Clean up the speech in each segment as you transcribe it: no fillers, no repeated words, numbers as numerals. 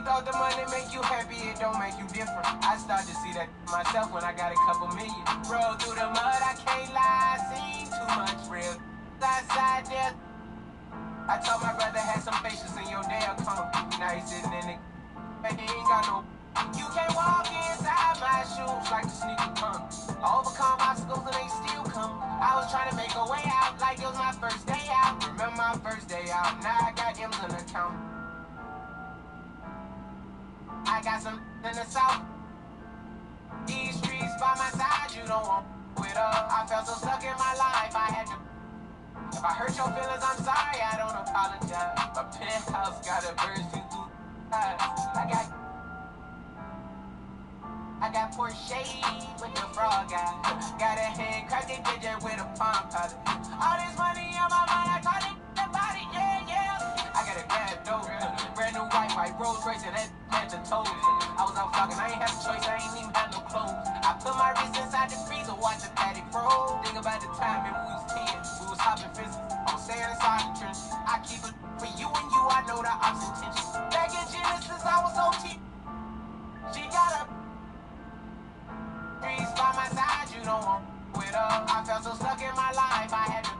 thought the money make you happy, it don't make you different. I start to see that myself when I got a couple million. Roll through the mud, I can't lie, I seen too much real outside there. I told my brother had some patience in your day will come. Now he's sitting in the but he ain't got no. You can't walk inside my shoes like a sneaker punk. I overcome obstacles and they still come. I was trying to make a way out like it was my first day out. Remember my first day out, now I got M's in the account. I got some in the south. These streets by my side, you don't want with up. I felt so stuck in my life, I had to. If I hurt your feelings, I'm sorry, I don't apologize. My penthouse got a bird view through I got Porsche with the frog guy. Got a hand crafted DJ with a palm pilot. All this money on my mind, I call it the body, yeah, yeah. I got a grab dope, brand new white Rolls Royce and that at the toes. I was out fucking, I ain't have a choice, I ain't even had no clothes. I put my wrist inside the freezer, watch the paddock roll. Think about the time when we was 10, we was hopping fences. I'm saying inside the trench. I keep it for you and you, I know the ops intention. Back in Genesis, I was so cheap. She got a trees by my side, you don't want with up. I felt so stuck in my life, I had to.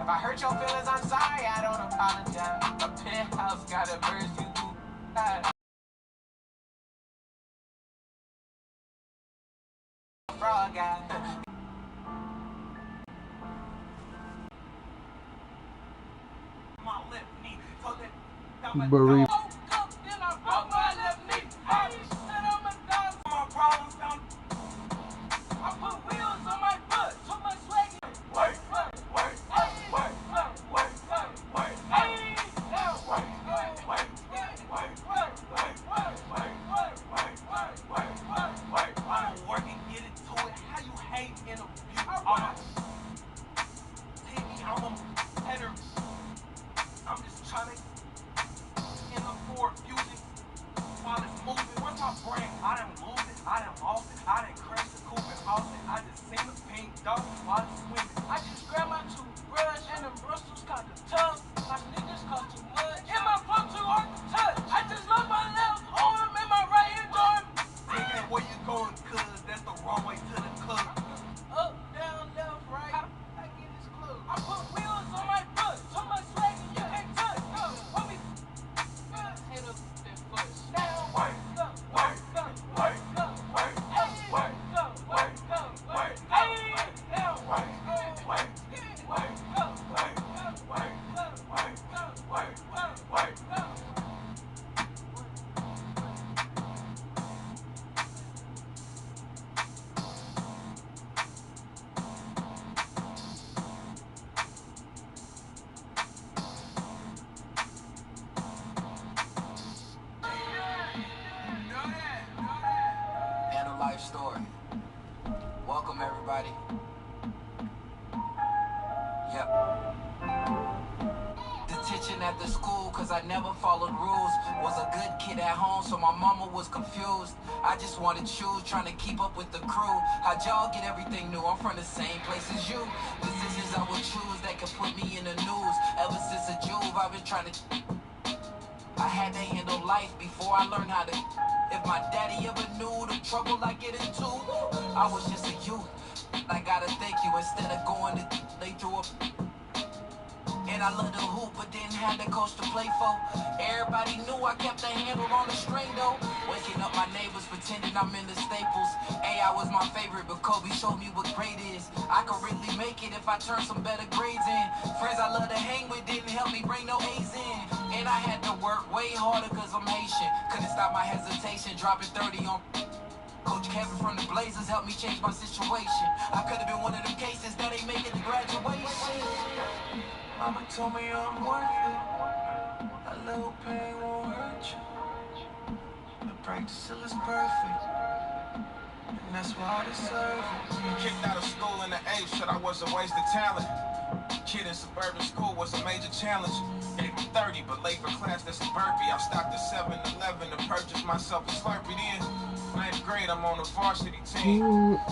If I hurt your feelings, I'm sorry, I don't apologize. A penthouse got a bird view through frog guy. My left knee, told that down my dog. Then I broke my left knee. I said I'm a dog. My problems down. I put wheels on my foot, took my swag. Wait. I'm working, get into it. How you hate in a view? I'm a header. I'm just trying to in the Ford Fusion while it's moving. Where's my brain? I didn't lose it. I didn't lost it. I didn't crash the coupe and lost it. I just seen the pink dog while it's swimming. I just grabbed my toothbrush and them bristles caught the tub. My niggas cost too much. And my phone too hard to touch. I just love my left arm and my right hand arm. Thinking where you going, cuz that's the wrong way to the club. Up, down, left, right. How I get this club? I put wheels on my foot. Took my swag and you can't touch. Put me hit up and push. Down, wait. Life story. Welcome everybody. Yep. Detention at the school cause I never followed rules. Was a good kid at home so my mama was confused. I just wanted shoes, trying to keep up with the crew. How'd y'all get everything new? I'm from the same place as you. Decisions I would choose that could put me in the news. Ever since a Juve I've been trying to. I had to handle life before I learned how to. If my daddy ever knew the trouble I get into, I was just a youth. I gotta thank you instead of going to they threw up. And I loved the hoop but didn't have the coach to play for. Everybody knew I kept the handle on the string though. Waking up my neighbors pretending I'm in the Staples. AI was my favorite but Kobe showed me what great is. I could really make it if I turned some better grades in. Friends I love to hang with didn't help me bring no A's in. And I had to work way harder cause I'm Haitian. Couldn't stop my hesitation, dropping 30 on. Coach Kevin from the Blazers helped me change my situation. I could have been one of them cases that ain't making the graduation. Mama told me I'm worth it. A little pain won't hurt you. The practice still is perfect. And that's why I deserve it. Kicked out of school in the 8th, said I was a waste of talent. Kid in suburban school was a major challenge. 30, but late for class, that's a burpee. I stopped at 7-Eleven to purchase myself a Slurpee. Then, 9th grade, I'm on the varsity team.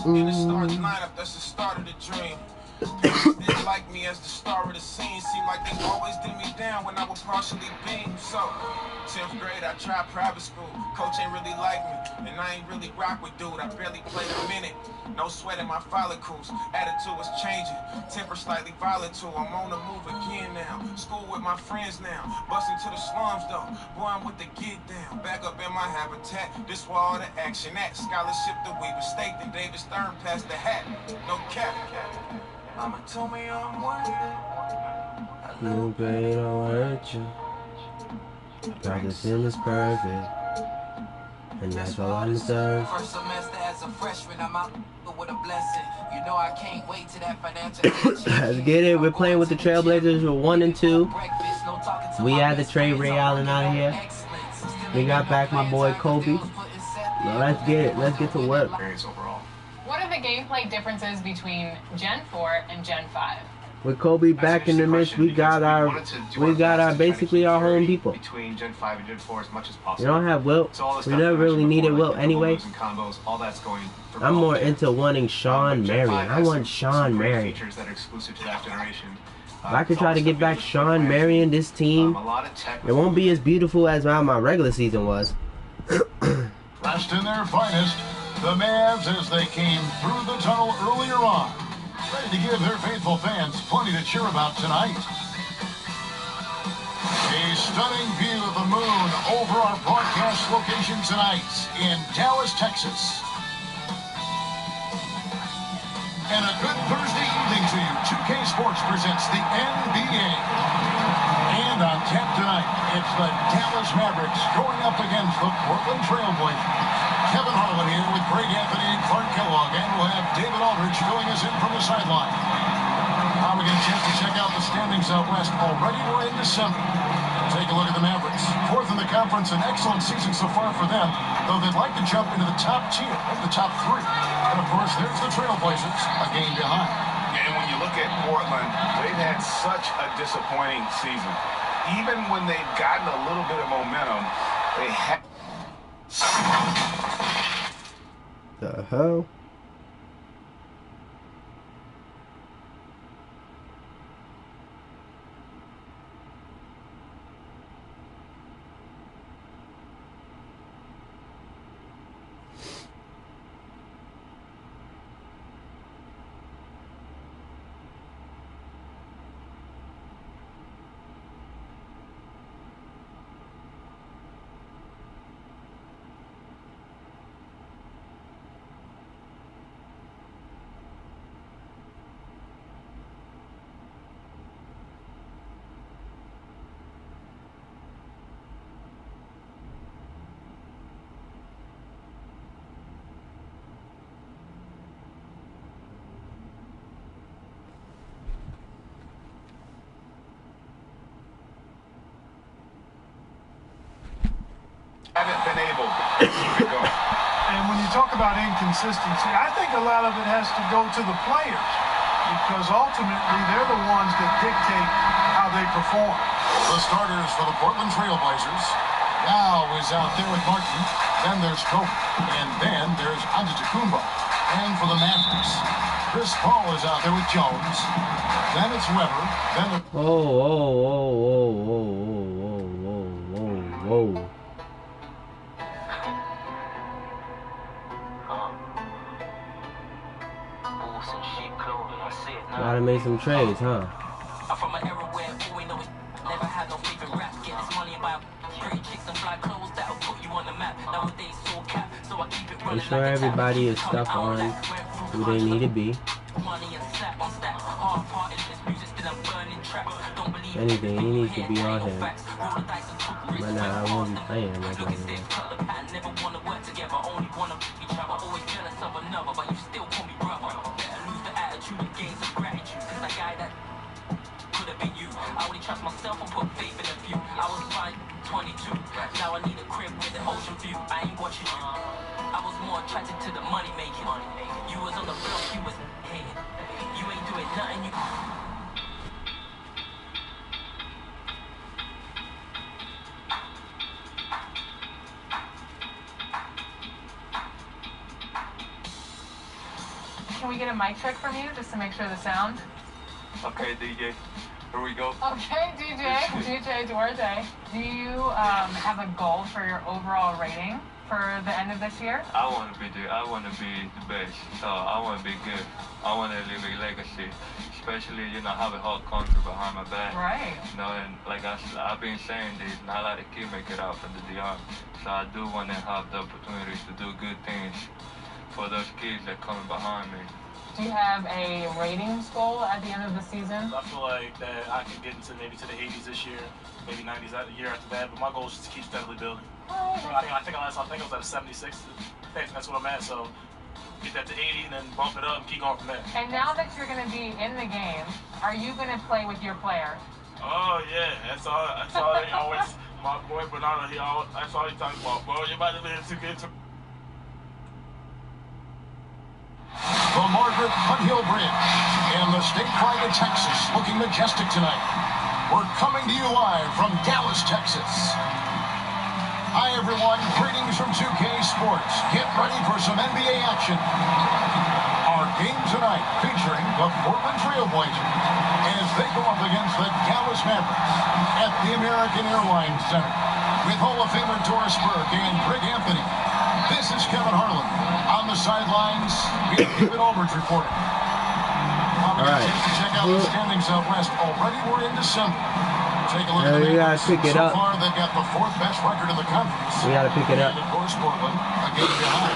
In the starting lineup, that's the start of the dream. Didn't like me as the star of the scene. Seemed like they always did me down when I would partially beam. So, 10th grade, I tried private school. Coach ain't really like me, and I ain't really rock with dude. I barely played a minute. No sweat in my follicles. Attitude was changing. Temper slightly volatile. I'm on the move again now. School with my friends now. Busting to the slums though. Boy, I'm with the get down. Back up in my habitat. This where all the action at. Scholarship the Weaver State. Then David Stern passed the hat. No cap. Mama told me I'm worth it. No pain don't hurt you. God, this film is perfect. And that's all I deserve. First semester as a freshman, I'm out with a blessing. You know I can't wait to that financial. Let's get it. We're playing with the Trailblazers. We're 1 and 2. We had to trade Ray Allen out of here. We got back my boy Kobe. Now let's get it. Let's get to work. What are the gameplay differences between Gen 4 and Gen 5? With Kobe back in the mix, we got our basically our home people. Between Gen 5 and Gen 4 as much as possible. You don't have Wilt. We never really needed Wilt anyway. I'm more into wanting Sean Marion. I want Sean Marion. If I could try to get back Sean Marion, this team, it won't be as beautiful as how my regular season was. Dressed in their finest, the Mavs as they came through the tunnel earlier on. Ready to give their faithful fans plenty to cheer about tonight. A stunning view of the moon over our broadcast location tonight in Dallas, Texas. And a good Thursday evening to you. 2K Sports presents the NBA. And on tap tonight, it's the Dallas Mavericks going up against the Portland Trailblazers. Kevin Harlan here with Greg Anthony and Clark Kellogg, and we'll have David Aldridge filling us in from the sideline. Now we get a chance to check out the standings out west. Already we're in December. Take a look at the Mavericks. 4th in the conference, an excellent season so far for them, though they'd like to jump into the top tier, the top 3. And of course, there's the Trailblazers, a game behind. And when you look at Portland, they've had such a disappointing season. Even when they've gotten a little bit of momentum, they have... The hell? haven't been able to keep it going. And when you talk about inconsistency, I think a lot of it has to go to the players, because ultimately they're the ones that dictate how they perform. The starters for the Portland Trailblazers. Now is out there with Martin. Then there's Kobe. And then there's Antetokounmpo. And for the Mavericks, Chris Paul is out there with Jones. Then it's Weber. Then the... Whoa. Gotta make some trades, huh? I'm from an era where boy know it never had no favorite rap. Get this money and buy great chicks and fly clothes that'll put you on the map. Nowadays so cap, so I keep it running. Make sure everybody is stuck on who they need to be. Anything, he needs to be on him. But nah, I won't be playing him like that. I only trust myself and put faith in a few. I was fine 22. Now I need a crib with an ocean view. I ain't watching you. I was more attracted to the money making. You was on the block, you was hating. You ain't doing nothing, you. can we get a mic check from you just to make sure the sound? Okay, DJ. Here we go. Okay, DJ Duarte. Do you have a goal for your overall rating for the end of this year? I want to be the best. So I want to be good. I want to leave a legacy, especially have a whole country behind my back. Right. And like I've been saying, there's not a lot of kids make it out from the DR. So I do want to have the opportunity to do good things for those kids that coming behind me. Do you have a ratings goal at the end of the season? I feel like that I can get into maybe to the 80s this year, maybe 90s that year after that, but my goal is just to keep steadily building. I think I was at a 76. I think that's what I'm at, so get that to 80 and then bump it up and keep going from there. And now that you're going to be in the game, are you going to play with your player? Oh, yeah, that's all they always, my boy Bernardo, that's all he talks about, bro, you about to be in 2K. The Margaret Foothill Bridge and the state flag of Texas looking majestic tonight. We're coming to you live from Dallas, Texas. Hi, everyone. Greetings from 2K Sports. Get ready for some NBA action. Our game tonight featuring the Portland Trailblazers as they go up against the Dallas Mavericks at the American Airlines Center with Hall of Famer Doris Burke and Greg Anthony. This is Kevin Harlan. On the sidelines, we have David Aldridge reporting. All right. To check out the standings out west. Already we're in December. Take a look at the we gotta pick it so up. far, they've got the 4th best record in the conference. We gotta pick it up. And of course, Portland, a game behind.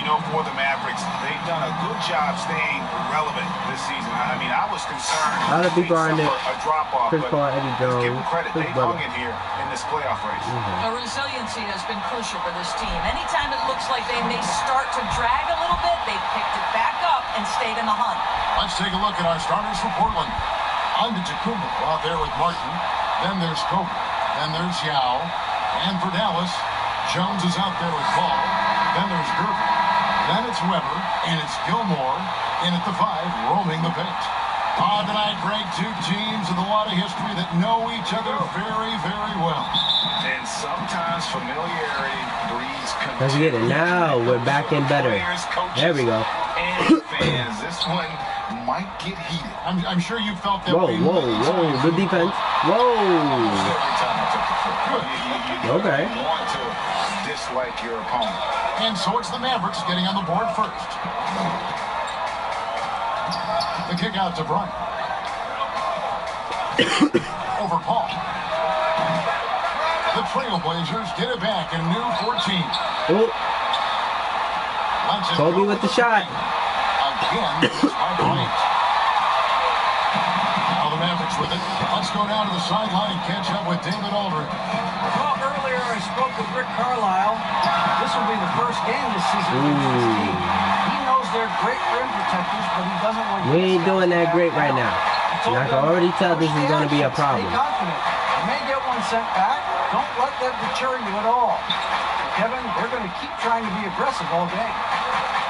And for the Mavericks, they've done a good job staying relevant this season. I mean, I was concerned A lot of people are in it. a drop-off, Chris but Paul, Eddie let's give Jones, them credit. Chris They Brother. hung in here in this playoff race. The resiliency has been crucial for this team. Anytime it looks like they may start to drag a little bit, they picked it back up and stayed in the hunt. Let's take a look at our starters for Portland. Antetokounmpo out there with Martin. Then there's Kobe. Then there's Yao. And for Dallas, Jones is out there with Paul. Then there's Gerber. Then it's Weber. And it's Gilmore in at the 5, roaming the paint. Tonight, Greg, 2 teams with a lot of history that know each other very, very well. And sometimes familiarity breeds contempt. Let's get it. Now we're back in better. Players, coaches, There we go. and fans. This one might get heated. I'm sure you felt that way. Whoa. Good defense. Whoa. Every time I took the foot. You Okay. want to dislike your opponent. And so it's the Mavericks getting on the board first. The kick out to Bryant. Over Paul. The Trailblazers get it back in new 14. Oh, Kobe with the shot. Again, it's by Bryant. Now the Mavericks with it. Let's go down to the sideline and catch up with David Aldridge. Well, earlier I spoke with Rick Carlisle. This will be the first game this season for his team. He knows they're great rim protectors, but he doesn't want to. We ain't doing that great right now. And I can already tell this is going to be a problem. Stay confident. You may get one sent back. Don't let that deter you at all. Kevin, they're going to keep trying to be aggressive all day.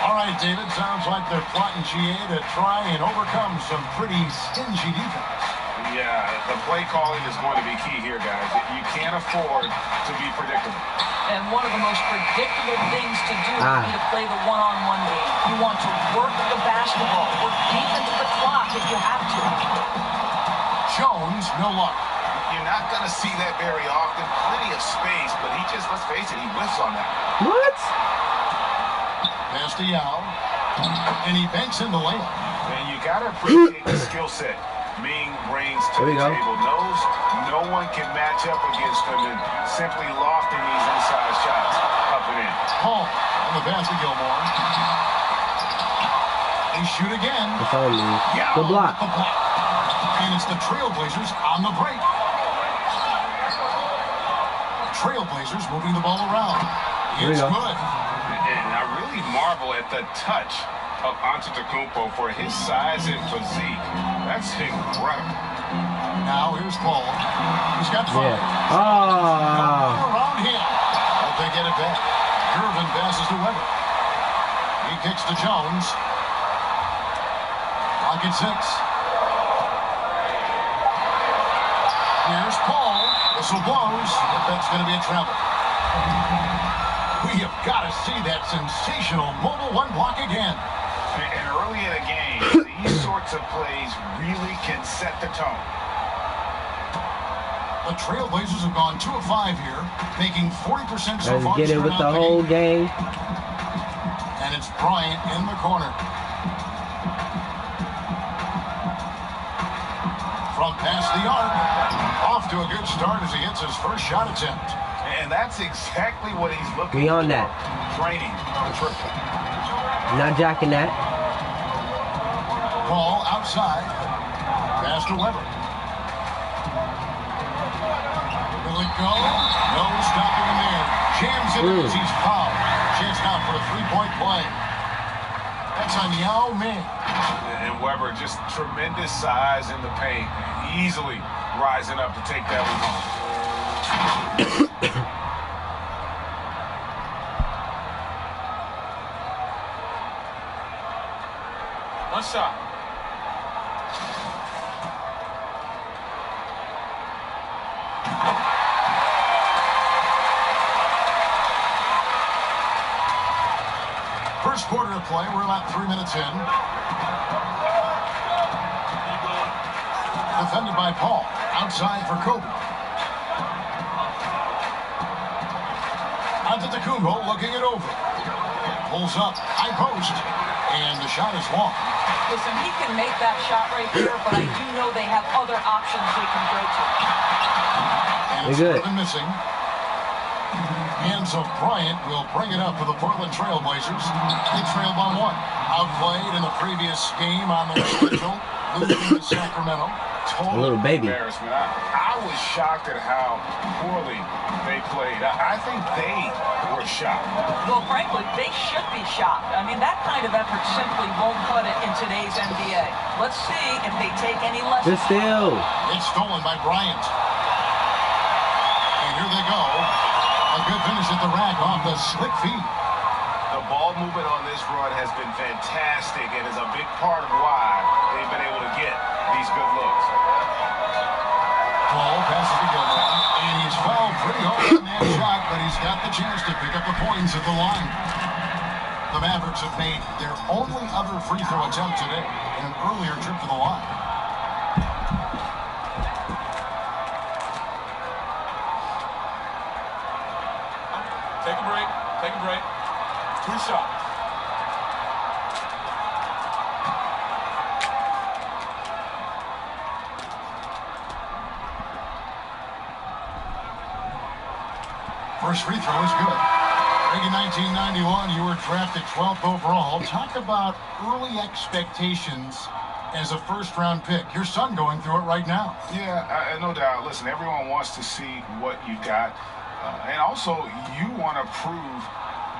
All right, David, sounds like they're plotting GA to try and overcome some pretty stingy defense. Yeah, the play calling is going to be key here, guys. You can't afford to be predictable. And one of the most predictable things to do would be to play the one-on-one game. You want to work the basketball, work deep into the clock if you have to. Jones, no luck. You're not going to see that very often. Plenty of space, but he just, let's face it, he whiffs on that. What? Pass to Yao. And he banks in the layup. And you got to appreciate the skill set Ming brings to the table. Knows no one can match up against him and simply lofting these inside shots up and in. Paul on the pass to Gilmore. They shoot again. It's on me. The block. And it's the Trailblazers on the break. Trailblazers moving the ball around. It's good. And I really marvel at the touch of Antetokounmpo for his size and physique. That's incredible. Now here's Paul. He's got 5. Around him. But they get it back. Gervin passes to Weber. He kicks to Jones. Clock at 6. Here's Paul. Whistle blows. But that's going to be a travel. We have got to see that sensational mobile 1 block again. And early in a game, these sorts of plays really can set the tone. The Trailblazers have gone 2 of 5 here, making 40% so far. Let's get it with the whole game. And it's Bryant in the corner. From past the arc. Off to a good start as he hits his first shot attempt. And that's exactly what he's looking for. We on that. Draining the triple. Not jacking that. Ball outside. Pass to Weber. Will it go? No stopping him there. Jams it as he's fouled. Chance now for a three-point play. That's on Yao Ming. And Weber just tremendous size in the paint. Easily rising up to take that one home. One shot. First quarter of play, we're about 3 minutes in. Defended by Paul. Outside for Kobe. Antetokounmpo looking it over. Pulls up, high post, and the shot is long. Listen, he can make that shot right there, but I do know they have other options they can go to. And it's more than missing. Hands of Bryant will bring it up for the Portland Trailblazers. They trail by 1. Outplayed in the previous game on their schedule, losing to Sacramento. Total little baby. Embarrassment. I was shocked at how poorly they played. I think they were shocked. Well, frankly, they should be shocked. I mean, that kind of effort simply won't cut it in today's NBA. Let's see if they take any lessons. Just still. It's stolen by Bryant. And here they go. A good finish at the rack off the slick feet. The ball movement on this run has been fantastic and is a big part of why they've been able to get these good looks. Paul passes to Gilmore, and he's fouled pretty hard on that shot, but he's got the chance to pick up the points at the line. The Mavericks have made their only other free throw attempt today in an earlier trip to the line. Take a break. Take a break. 2 shots. First free throw is good. Back in 1991, you were drafted 12th overall. Talk about early expectations as a first-round pick. Your son going through it right now. Yeah, no doubt. Listen, everyone wants to see what you got. And also, you want to prove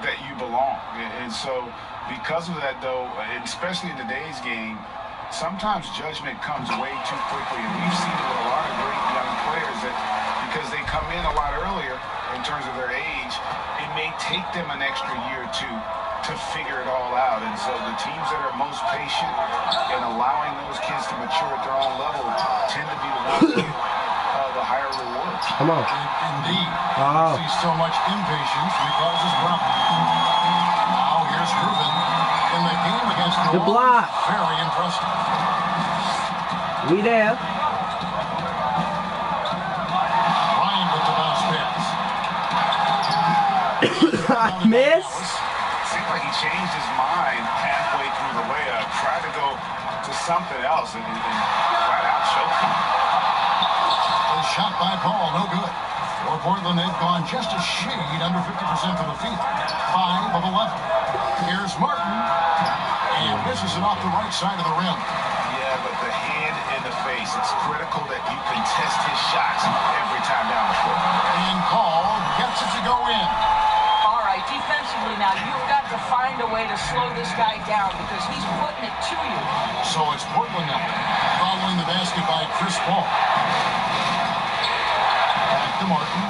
that you belong. And so, because of that, though, especially in today's game, sometimes judgment comes way too quickly. And we've seen it with a lot of great young players that because they come in a lot earlier in terms of their age, it may take them an extra year or two to figure it all out. And so the teams that are most patient in allowing those kids to mature at their own level tend to be the ones that get the higher rewards. Come on. Indeed. Oh. See so much impatience that causes problems. Now here's Rubin in the game against The New block. Orleans. Very impressive. We there. Ryan with the bounce pass. Miss. Seemed like he changed his mind halfway through the layup, tried to go to something else, and flat out choked him. A shot by Paul, no good. For Portland, they've gone just a shade under 50% from the field. 5 of 11. Here's Martin. And misses it off the right side of the rim. Yeah, but the hand in the face, it's critical that you contest his shots every time down the court. And Paul gets it to go in. All right, defensively now, you've got to find a way to slow this guy down because he's putting it to you. So it's Portland now, following the basket by Chris Paul. Back to Martin.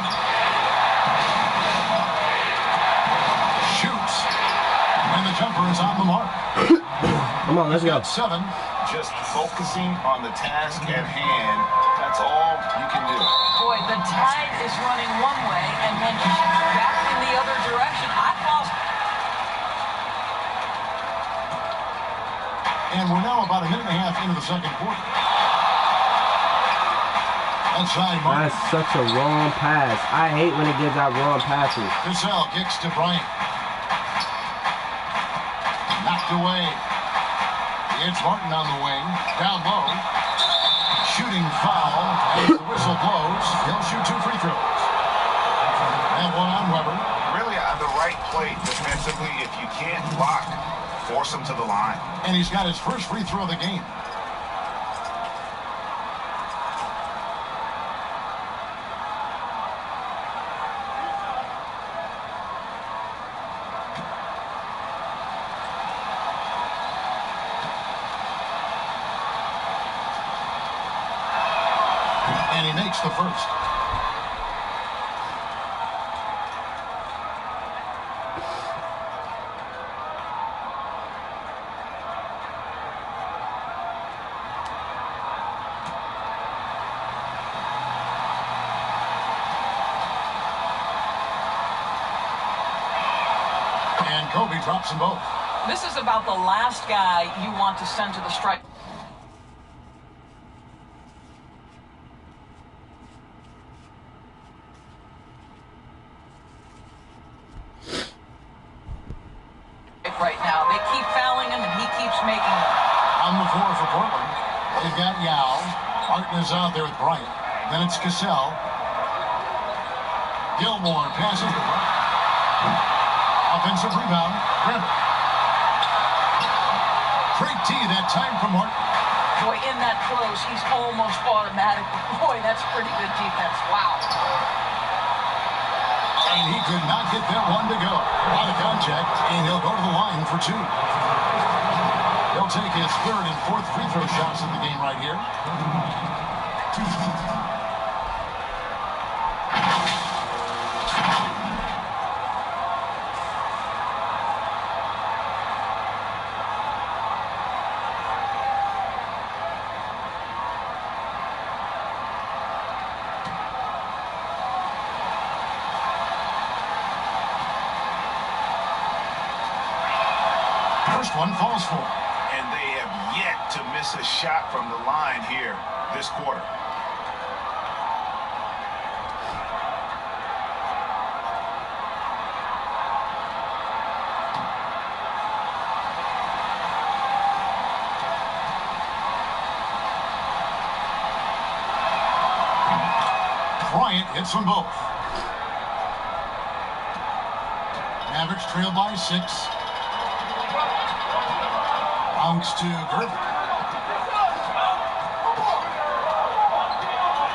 Shoots. And the jumper is on the mark. Come on, let's go. 7. Just focusing on the task at hand, that's all you can do. Boy, the tide is running one way and then back in the other direction. I've lost. And we're now about a minute and a half into the second quarter. Outside Martin. That's such a wrong pass. I hate when it gives out wrong passes. Cassell kicks to Bryant. Knocked away. It's Martin on the wing. Down low. Shooting foul. As the whistle blows, he'll shoot 2 free throws. And one on Weber. Really on the right play defensively. If you can't block, force him to the line. And he's got his first free throw of the game. And he makes the first. And Kobe drops them both. This is about the last guy you want to send to the strike. Right now, they keep fouling him, and he keeps making them. On the floor for Portland, they've got Yao. Martin is out there with Bryant. Then it's Cassell. Gilmore passes to Bryant. Offensive rebound. River. Great tee that time from Martin. Boy, in that close, he's almost automatic. Boy, that's pretty good defense. Wow. And he could not get that one to go. Out of contact, and he'll go to the line for 2. He'll take his 3rd and 4th free throw shots in the game right here. First one falls for him. And they have yet to miss a shot from the line here this quarter. Bryant hits them both. Mavericks trail by 6. Bounce to Gervin.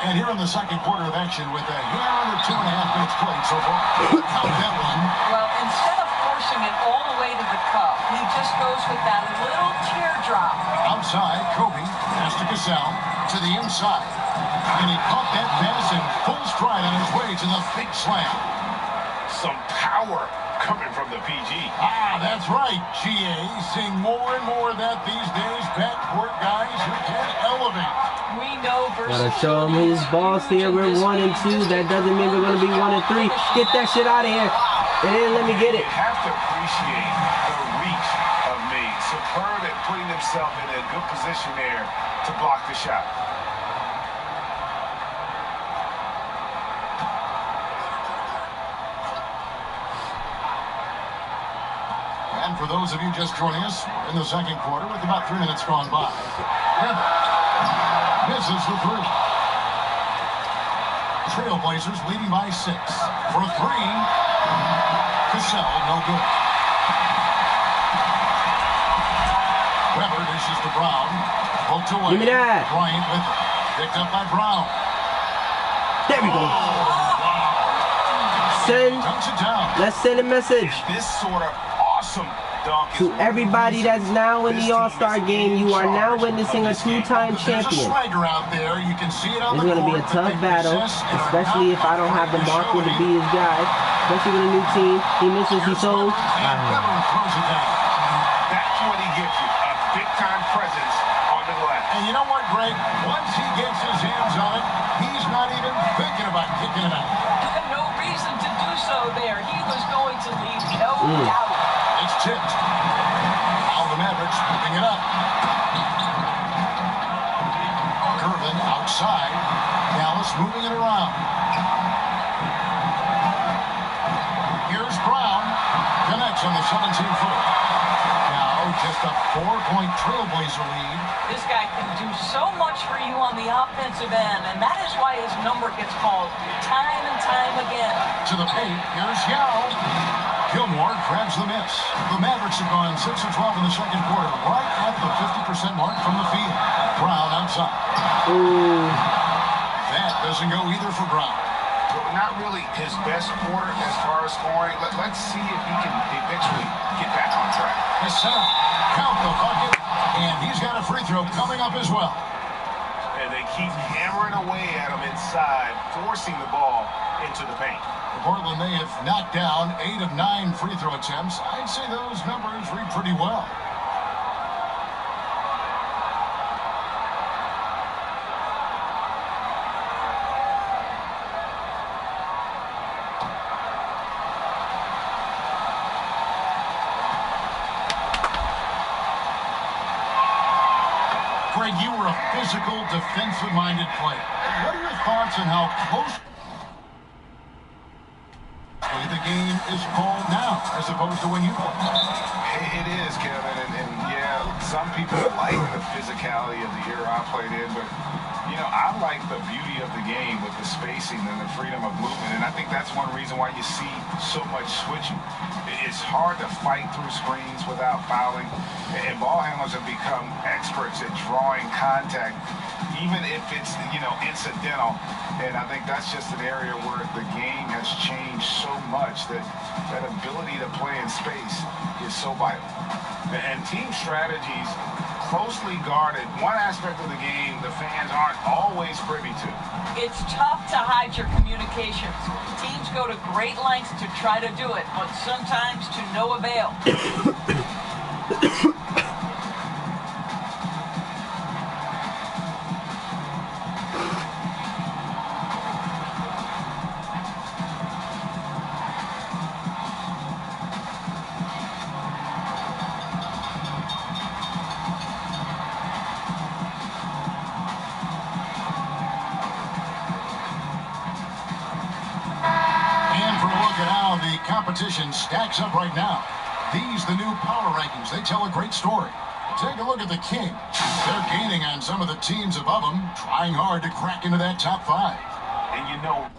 And here in the second quarter of action with a year under 2.5 minutes played so far. Count that one. Well, instead of forcing it all the way to the cup, he just goes with that little teardrop. Outside, Kobe has to Cassell to the inside. And he caught that pass in full stride on his way to the big slam. Some power coming from the PG. Ah, that's right, GA. Seeing more and more of that these days. Backcourt guys who can elevate. We know Gotta show him his boss here. We're 1 and 2. That doesn't mean we're gonna be 1 and 3. Get that shit out of here. They didn't let me get it. You have to appreciate the reach of Meade. Superb at putting himself in a good position there to block the shot. And for those of you just joining us, in the second quarter with about 3 minutes gone by. Misses the 3. Trailblazers leading by 6. For a 3. Cassell, no good. Weber dishes to Brown. Poked away. Give me that. Bryant with it. Picked up by Brown. There we go. Send. Dunks it down. Let's send a message This sort of awesome dunk to everybody that's now in the All-Star game. You are now witnessing a 2-time There's a champion. swagger out there. You can see it on It's the going to be a court, tough but they battle, possess and are especially if I don't have the marker to be his guy. Especially with a new team. He misses, he sold. And Weber throws it down. That's what he gives you, a big-time presence on the glass. And you know what, Greg? Once he gets his hands on it, he's not even thinking about kicking it out. No reason to do so there. He was going to leave, no doubt. It's tipped. Now the Mavericks picking it up. outside. Dallas moving it around. Here's Brown. Connects on the 17-footer. Now just a 4-point trailblazer lead. This guy can do so much for you on the offensive end, and that is why his number gets called time and time again. To the paint. Here's Yao. Gilmore grabs the miss. The Mavericks have gone 6 of 12 in the second quarter, right at the 50% mark from the field. Brown outside. Ooh. That doesn't go either for Brown. Not really his best quarter as far as scoring. Let's see if he can eventually get back on track. His setup. Count the bucket. And he's got a free throw coming up as well. And they keep hammering away at him inside, forcing the ball into the paint. Portland may have knocked down 8 of 9 free throw attempts. I'd say those numbers read pretty well. Greg, you were a physical, defensive-minded player. What are your thoughts on how close the game is called now, as opposed to when you played? It is, Kevin, and yeah, some people like the physicality of the era I played in, but you know, I like the beauty of the game with the spacing and the freedom of movement, and I think that's one reason why you see so much switching. It's hard to fight through screens without fouling, and ball handlers have become experts at drawing contact, even if it's, you know, incidental. And I think that's just an area where the game has changed so much that that ability to play in space is so vital. And team strategies closely guarded. One aspect of the game the fans aren't always privy to. It's tough to hide your communications. Teams go to great lengths to try to do it, but sometimes to no avail. Competition stacks up right now. These, the new power rankings, they tell a great story. Take a look at the Kings. They're gaining on some of the teams above them, trying hard to crack into that top 5. And you know,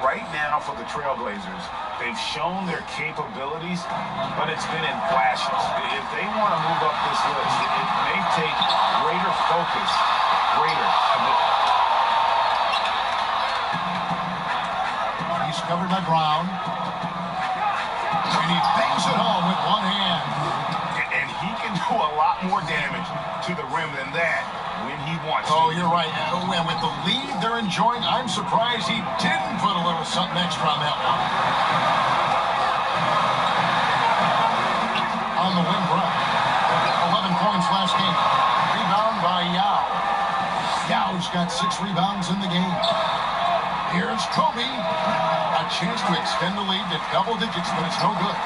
right now for the Trailblazers, they've shown their capabilities, but it's been in flashes. If they want to move up this list, it may take greater focus, greater commitment. He's covered by Brown. And he bangs it home with one hand. And he can do a lot more damage to the rim than that when he wants to. Oh, you're right. And with the lead they're enjoying, I'm surprised he didn't put a little something extra on that one. On the wing run. 11 points last game. Rebound by Yao. Yao's got 6 rebounds in the game. Here's Kobe. A chance to extend the lead to double digits, but it's no good.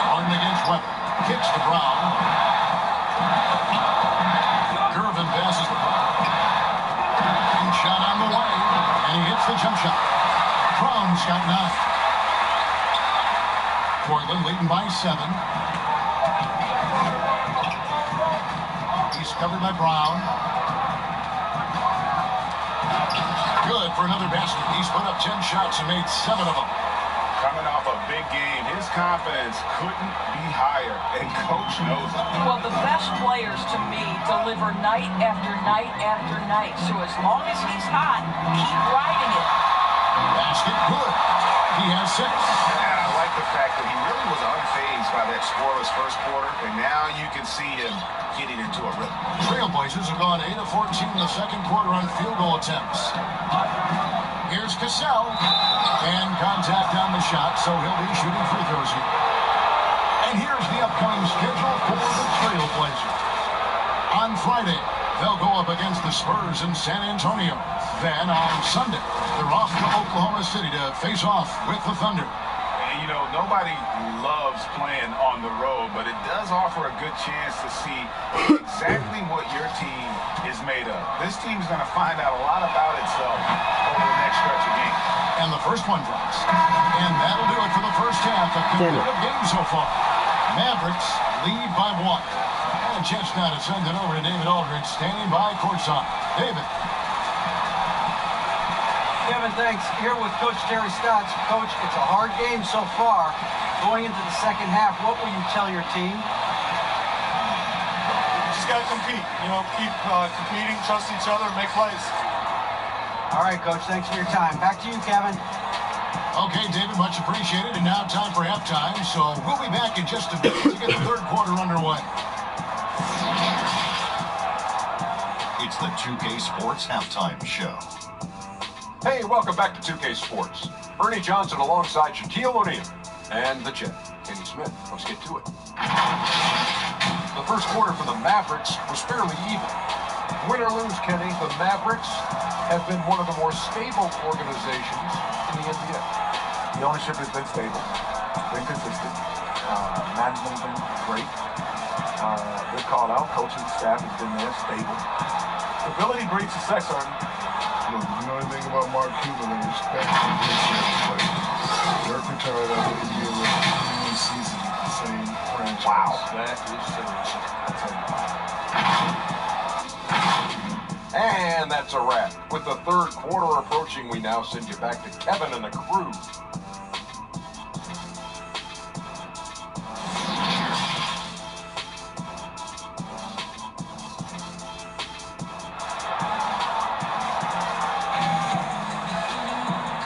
Harden against Weber. Kicks to Brown. Gervin passes the ball. And shot on the way. And he hits the jump shot. Brown's got 9. Portland leading by 7. He's covered by Brown. Good for another basket. He's put up 10 shots and made 7 of them. Coming off a big game, his confidence couldn't be higher, and Coach knows it. Well, the best players, to me, deliver night after night after night. So as long as he's hot, keep riding it. Basket good. He has 6. And I like the fact that he really was unfazed by that scoreless first quarter, and now you can see him getting into a rhythm. Trailblazers have gone 8 of 14 in the second quarter on field goal attempts. Here's Cassell, and contact on the shot, so he'll be shooting free throws here. And here's the upcoming schedule for the Trailblazers. On Friday, they'll go up against the Spurs in San Antonio. Then on Sunday, they're off to Oklahoma City to face off with the Thunder. And, you know, nobody loves playing on the road, but it does offer a good chance to see exactly what your team is made of. This team's going to find out a lot about itself over the next stretch of games. And the first one drops. And that'll do it for the first half of the game so far. Mavericks lead by 1. And a chance now to send it over to David Aldridge, standing by courtside. David. Kevin, thanks. Here with Coach Terry Stotts. Coach, it's a hard game so far. Going into the second half, what will you tell your team? Just got to compete. You know, keep competing, trust each other, make plays. All right, Coach, thanks for your time. Back to you, Kevin. Okay, David, much appreciated. And now time for halftime. So we'll be back in just a bit to get the third quarter underway. It's the 2K Sports Halftime Show. Hey, welcome back to 2K Sports. Ernie Johnson alongside Shaquille O'Neal and the Jet, Kenny Smith. Let's get to it. The first quarter for the Mavericks was fairly even. Win or lose, Kenny, the Mavericks have been one of the more stable organizations in the NBA. The ownership has been stable, been consistent. Management has been great. Good call out. Coaching staff has been there, stable. Stability breeds success, Ernie. Look, you know anything about Mark Cuban and respect him this year, but Dirk retired after a year with 1 season with the same franchise. Wow, that is serious. And that's a wrap. With the third quarter approaching, we now send you back to Kevin and the crew.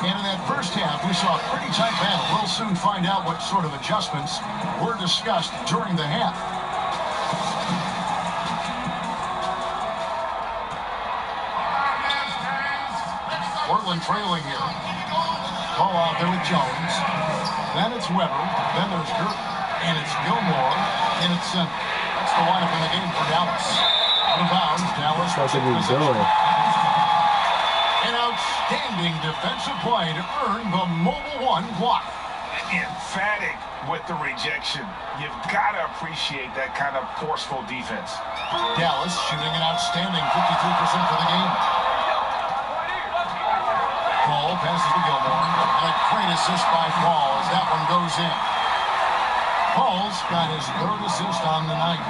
And in that first half, we saw a pretty tight battle. We'll soon find out what sort of adjustments were discussed during the half. Portland trailing here. Ball out there with Jones. Then it's Weber. Then there's Gert. And it's Gilmore. And it's center. That's the lineup in the game for Dallas. Out of bounds, Dallas. What are we doing? An outstanding defensive play to earn the Mobile One block. Emphatic with the rejection. You've got to appreciate that kind of forceful defense. Dallas shooting an outstanding 53% for the game. Paul passes to Gilmore. And a great assist by Paul as that one goes in. Paul's got his third assist on the night.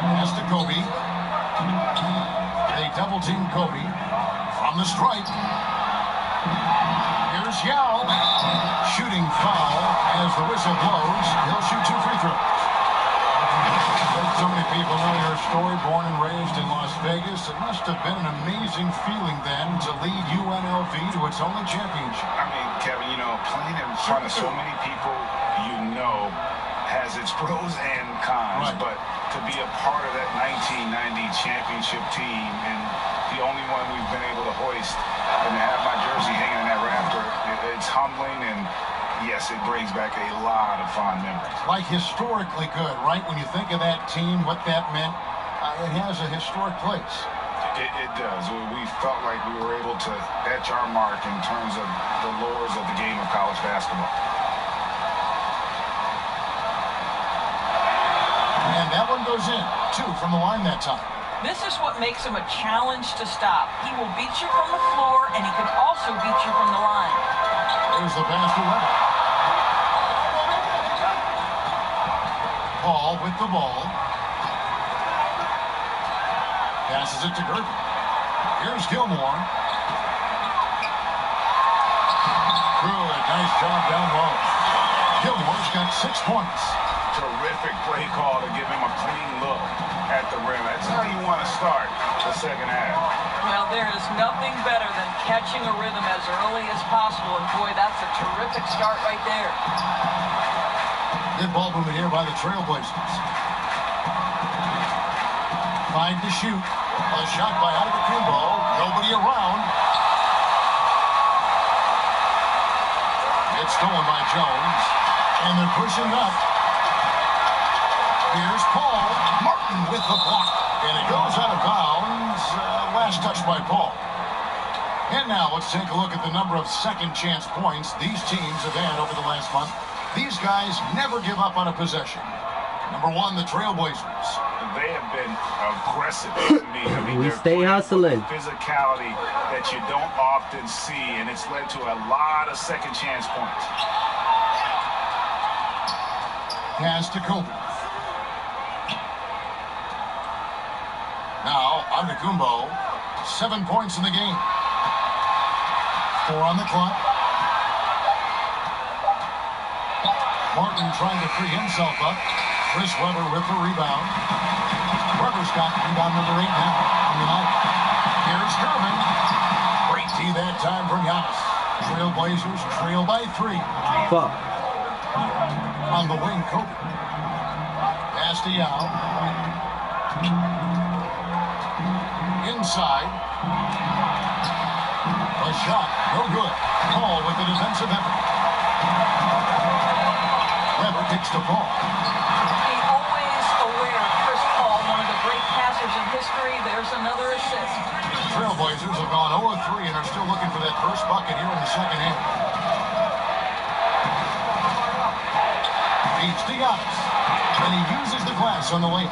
Pass to Kobe. They double team Kobe from the stripe. Here's Yao. Shooting foul as the whistle blows. He'll shoot 2 free throws. So many people know your story, born and raised in Las Vegas. It must have been an amazing feeling then to lead UNLV to its only championship. I mean, Kevin, you know, playing in front of so many people you know has its pros and cons, right. But to be a part of that 1990 championship team and the only one we've been able to hoist and to have my jersey hanging in that rafter, it's humbling, and yes, it brings back a lot of fond memories. Like historically good, right? When you think of that team, what that meant, it has a historic place. It does. We felt like we were able to etch our mark in terms of the lures of the game of college basketball. And that one goes in. 2 from the line that time. This is what makes him a challenge to stop. He will beat you from the floor, and he can also beat you from the line. There's the pass to Weber. Paul with the ball. Passes it to Gerber. Here's Gilmore. Good. Nice job down low. Gilmore's got 6 points. Terrific play call to give him a clean look at the rim. That's how you want to start the the second half. Well, there is nothing better than catching a rhythm as early as possible, and boy, that's a terrific start right there. Good ball movement here by the Trailblazers. 5 to shoot. A shot by Antetokounmpo. Nobody around. It's stolen by Jones. And they're pushing up. Here's Paul. Martin with the block. And it goes out of bounds. Last touch by Paul. And now let's take a look at the number of second chance points these teams have had over the last month. These guys never give up on a possession. Number 1, the Trailblazers. They have been aggressive to me. I mean, We stay hustling. Physicality that you don't often see, and it's led to a lot of second chance points. Pass to Kobe. Now, Antetokounmpo, 7 points in the game. 4 on the clock. Martin trying to free himself up. Chris Webber with the rebound. Webber's got rebound number 8 now on the night. Here's Herman. Great D that time from Giannis. Trailblazers trail by 3. Fuck. On the wing, Kobe. Pass to Yao. Inside. A shot. No good. Paul with the defensive effort. Webber kicks to Paul. Be always aware of Chris Paul, one of the great passers in history. There's another assist. Trailblazers have gone 0-3 and are still looking for that first bucket here in the second half. Feeds to Giannis. And he uses the glass on the way.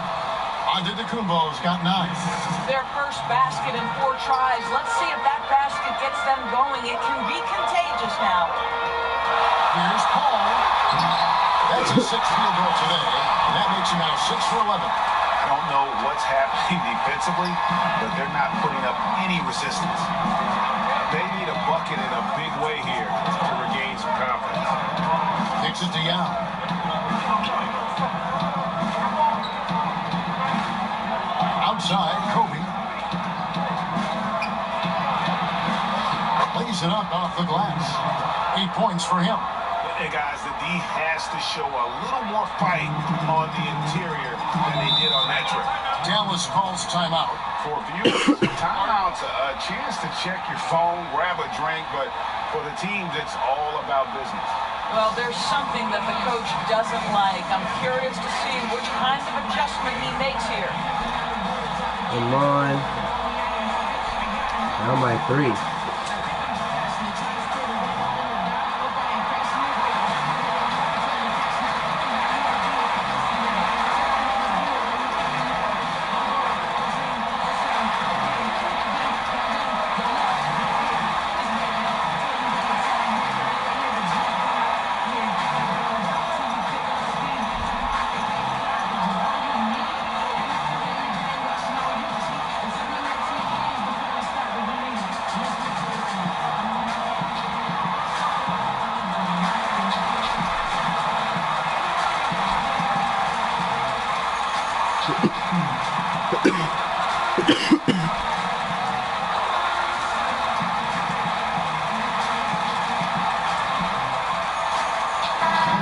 Antetokounmpo's got 9. Their first basket in 4 tries. Let's see if that basket gets them going. It can be contagious now. Here's Paul. That's his 6th field goal today. And that makes him now 6 for 11. I don't know what's happening defensively, but they're not putting up any resistance. They need a bucket in a big way here to regain some confidence. Kicks it to Yao. Outside, Kobe. Lays it up off the glass. 8 points for him. Hey guys, the D has to show a little more fight on the interior than they did on that trip. Dallas calls timeout. For viewers, timeout's a chance to check your phone, grab a drink, but for the teams, it's all about business. Well, there's something that the coach doesn't like. I'm curious to see which kind of adjustment he makes here. Come on. Now my 3.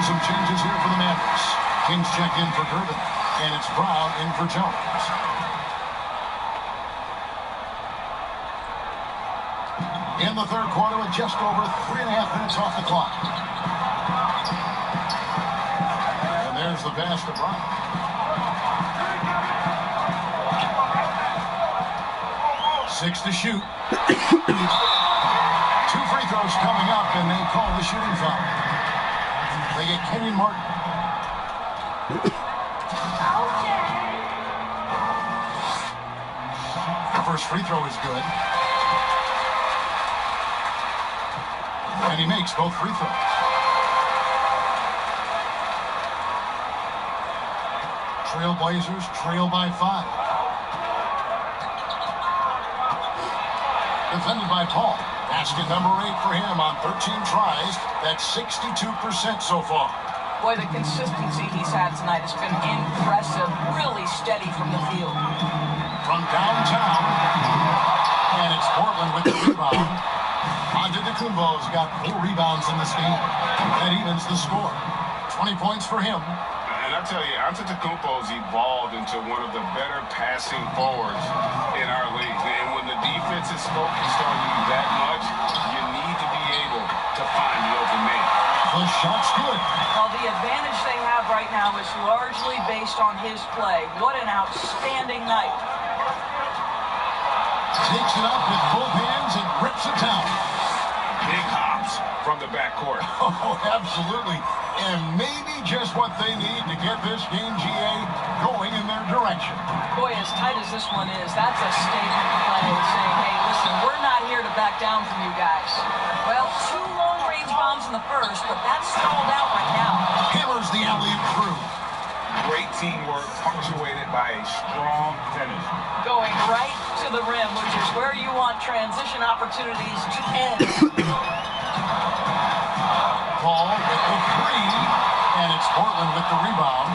Some changes here for the Mavericks. Kings check in for Durbin, and it's Brown in for Jones. In the third quarter, with just over 3.5 minutes off the clock. And there's the pass to Brown. Six to shoot. 2 free throws coming up, and they call the shooting foul. They get Kenyon Martin. The first free throw is good. And he makes both free throws. Trailblazers trail by 5. Defended by Paul. Basket number 8 for him on 13 tries. That's 62% so far. Boy, the consistency he's had tonight has been impressive. Really steady from the field. From downtown, Portland with the rebound. Antetokounmpo's got 4 rebounds in this game. That evens the score. 20 points for him. And I tell you, Antetokounmpo's evolved into one of the better passing forwards in our league. And when the defense is focused on you that much, you need to be able to find the open man. The shot's good. Well, the advantage they have right now is largely based on his play. What an outstanding night. Takes it up with both hands and rips it down. Big hops from the backcourt. Oh, absolutely. And maybe just what they need to get this game, GA, going in their direction. Boy, as tight as this one is, that's a statement play saying, hey, listen, we're not here to back down from you guys. Well, 2 long-range bombs in the first, but that's stalled out right now. Hammers the alley-oop through. Great teamwork punctuated by a strong finish. Going right to the rim, which is where you want transition opportunities to end. Ball with the 3, and it's Portland with the rebound.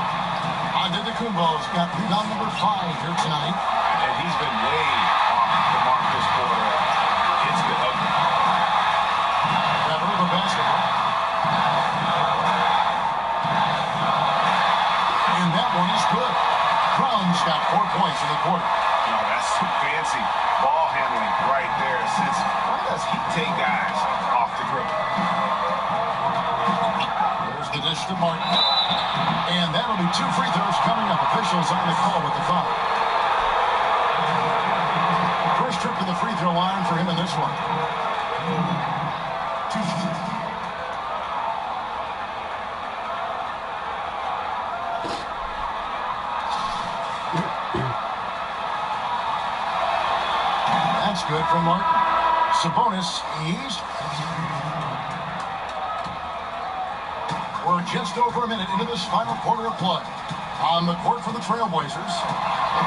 Antetokounmpo's got rebound number 5 here tonight. And he's been way off the mark this quarter. It's been ugly. Better the basketball. And that one is good. Brown's got 4 points in the quarter. No, that's some fancy ball handling right there. Since why does he take guys off the dribble? There's the dish to Martin. And that'll be 2 free throws coming up. Officials on the call with the foul. First trip to the free throw line for him in this one. That's good from Martin. Sabonis eased. We're just over a minute into this final quarter of play. On the court for the Trailblazers,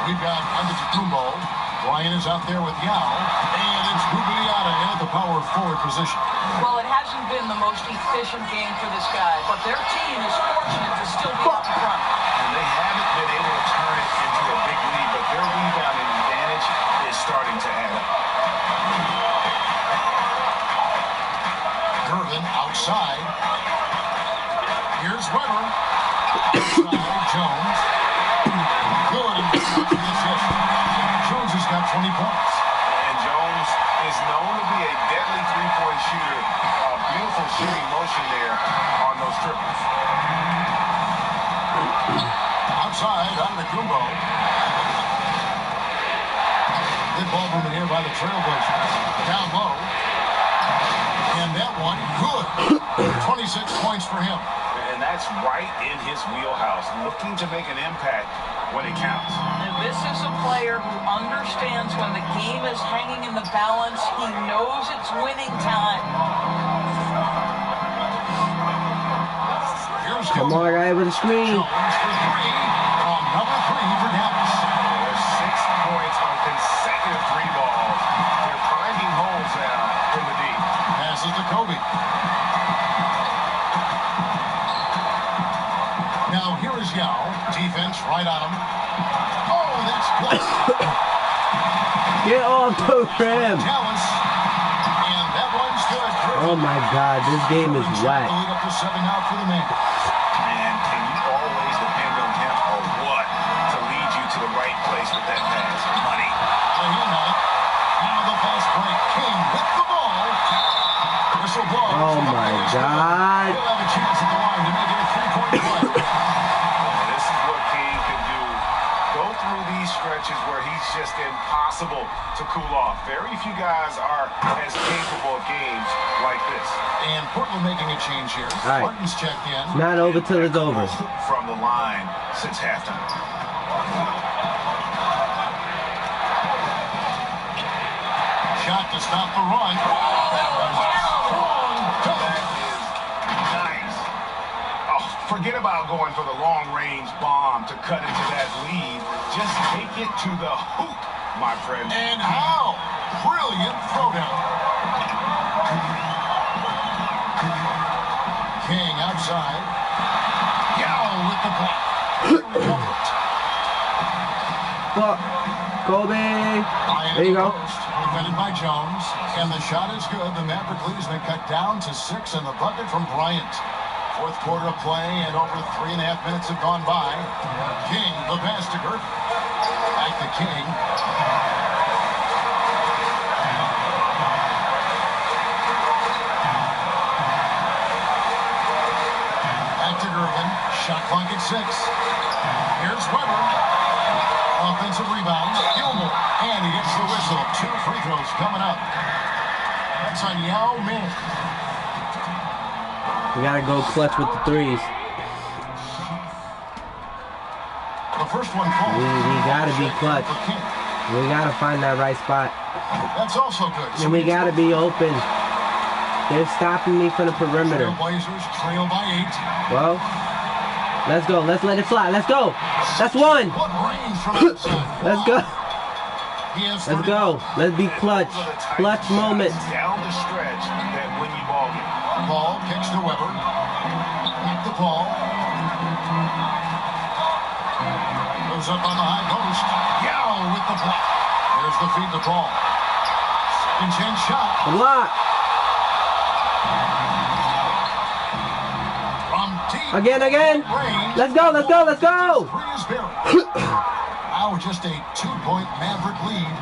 we've got Antetokounmpo. Ryan is out there with Yao. And it's Guglielmo in the power forward position. Well, it hasn't been the most efficient game for this guy, but their team is fortunate to still be out in front. And they haven't been able to turn it into a big lead, but their rebounding advantage is starting to add up. Gervin outside. Here's Weber. Outside Jones. Good. Jones has got 20 points. And Jones is known to be a deadly three-point shooter. A beautiful shooting motion there on those triples. Outside, Antetokounmpo. Good ball movement here by the Trailblazers. Down low. And that one, good. 26 points for him. And that's right in his wheelhouse, looking to make an impact when it counts. And this is a player who understands when the game is hanging in the balance. He knows it's winning time. Come on, guy with the screen. Jones for 3 on number 3 for Dallas. There's 6 points on consecutive 3 balls. They're finding holes now from the deep. Passes to Kobe. Now here is Yao. Defense right on him. Oh, that's close. Get off the rim. Dallas. And that one's good. Oh my God, this game is whack. Lead up to 7 now for the man. And can you always depend on him or what to lead you to the right place with that pass? Money. Now the fast break. King with the ball. Whistle blows. Oh my God. He'll have a chance at the line to make it a 3-point play. This is what King can do. Go through these stretches where he's just impossible to cool off. Very few guys are as capable of games like this. And Portland making a change here. All right. Martin's checked in. Not over till it's over. From the line since halftime. Shot to stop the run. Oh, that was long. That is nice. Oh, forget about going for the long-range bomb to cut into that lead. Just take it to the hoop, my friend. And how? Brilliant throwdown. King outside. Yao with the block. Well, Kobe. There you go. Defended by Jones, and the shot is good. The Maverick lead has been cut down to 6 in the bucket from Bryant. Fourth quarter of play, and over 3.5 minutes have gone by. King, the pass to Gert. Back to King. Back to Gervin. Shot clock at 6. Here's Weber. Offensive rebound. Gilmore. And he gets the whistle. 2 free throws coming up. That's on Yao Ming. We gotta go clutch with the threes. The first one falls. We gotta be clutch. We gotta find that right spot. That's also good. And we gotta be open. They're stopping me from the perimeter. Blazers trail by 8. Well, let's go. Let's let it fly. Let's go. That's one. Let's go. Let's go. Let's be clutch. Clutch moment. Down the stretch that win you ball game. Ball kicks to Weber. Back to Paul. Goes up on the high post. Yao with the block. There's the feed to Paul. Second chance shot. Block. Again. Let's go. Let's go. Let's go. Now just a 2-point Maverick lead.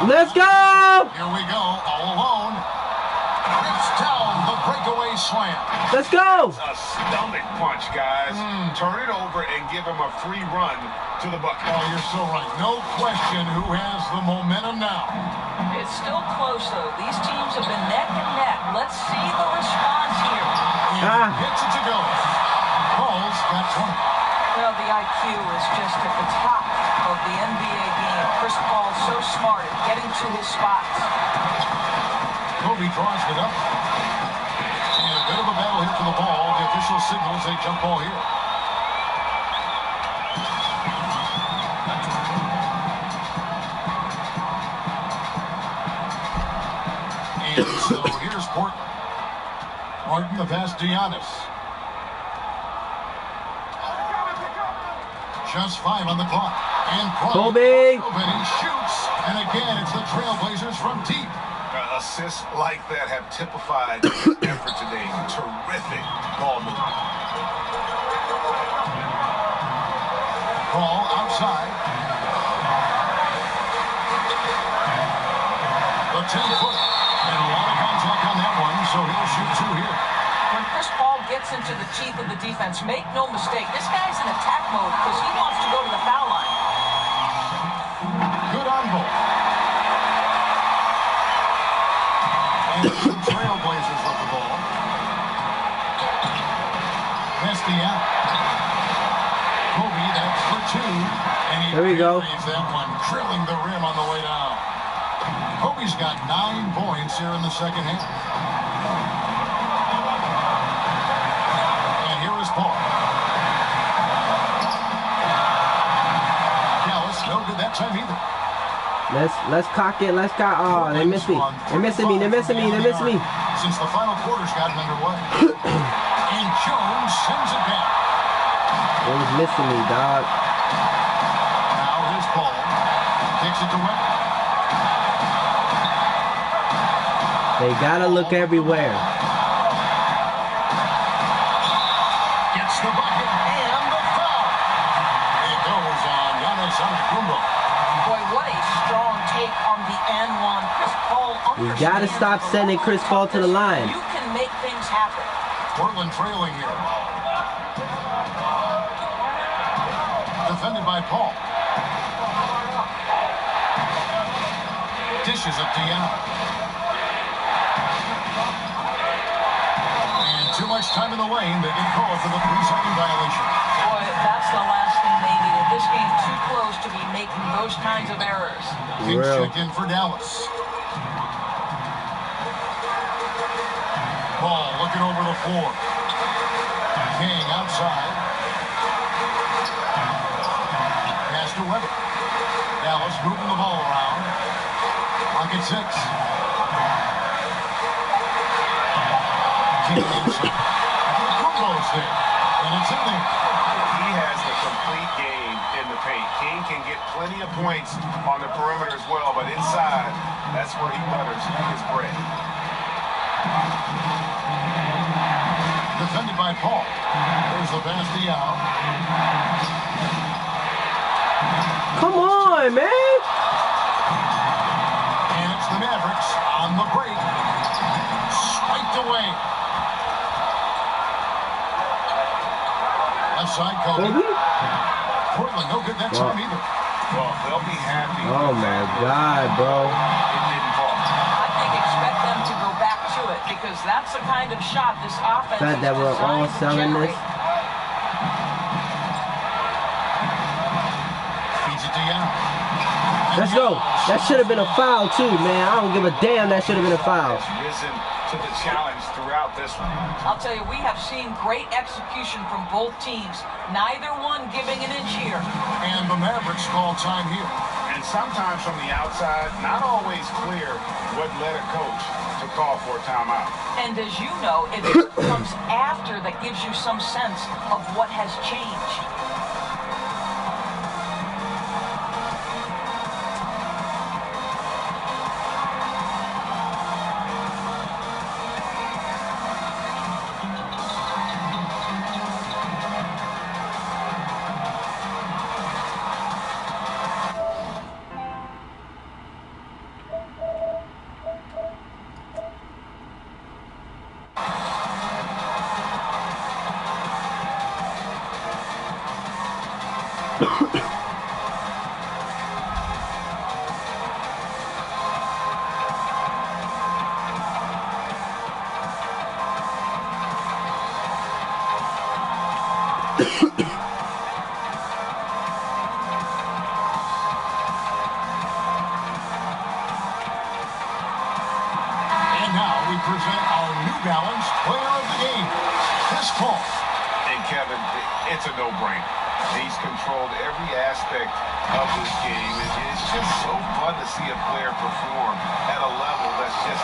Let's go! Here we go, all alone. Rips down the breakaway slam. Let's go! A stomach punch, guys. Turn it over and give him a free run to the bucket. Oh, you're so right. No question who has the momentum now. It's still close, though. These teams have been neck and neck. Let's see the response here. Hits it to go. Paul's got 20. Well, the IQ is just at the top of the NBA game. Chris Paul so smart at getting to his spots. Kobe draws it up. And a bit of a battle here for the ball. The official signals a jump ball here. And so here's Portland. Martin the pass to Giannis. Just 5 on the clock. And Kobe. Open, he shoots. And again, it's the Trailblazers from deep. Assists like that have typified his effort today. Terrific ball movement. Ball outside. The 10-foot. And a lot of contact on that one, so he'll shoot 2 here. When Chris Paul gets into the teeth of the defense, make no mistake, this guy's in attack mode because he wants to go to the foul line. Good on both. And the Trailblazers with the ball. Mesty out. Kobe, that's for 2. And he there we go. That one, drilling the rim on the way down. Kobe's got 9 points here in the second half. And here is Paul. Dallas, no good that time either. Let's cock it. Let's cock. Oh, they missed me. They're missing me. They're missing me. They're missing me. Since the final quarter's gotten underway. And Jones sends it back. They was missing me, dog. Now here's Paul. Takes it to Weber. They gotta look everywhere. Gets the bucket and the foul. It goes on Giannis Antetokounmpo. Boy, what a strong take on the N1. Chris Paul We gotta stop sending Chris Paul to the line. You can make things happen. Portland trailing here. Defended by Paul. Dishes it to Yao. And too much time in the lane. They get called for the 3-second violation. Boy, that's the last thing they needed. This game's too close to be making those kinds of errors. Kings check in for Dallas. Ball looking over the floor. King outside. Pass to Weber. Dallas moving the ball around. Clock at 6. King inside. Kumbo's there. And it's in there. He has the complete game plenty of points on the perimeter as well, but inside, that's where he butters his bread. Defended by Paul. There's the pass to Yao. Come on, man. And it's the Mavericks on the break. Spiked away. Left side, Kobe. Portland, no good that time either. Well, they'll be happy. Oh my God, bro. It didn't fall. I think expect them to go back to it because that's the kind of shot this offense Fact is that we're all designed to selling generate. this. Feeds it to Yao. Let's go. That should have been a foul too, man. I don't give a damn. That should have been a foul. Has risen to the challenge throughout this one. I'll tell you, we have seen great execution from both teams. Neither one giving an inch here. And the Mavericks call time here. And sometimes from the outside, not always clear what led a coach to call for a timeout. And as you know, it just comes after that gives you some sense of what has changed. And now we present our New Balance Player of the Game, Chris Paul. And Kevin, it's a no-brainer. He's controlled every aspect of this game. It's just so fun to see a player perform at a level that's just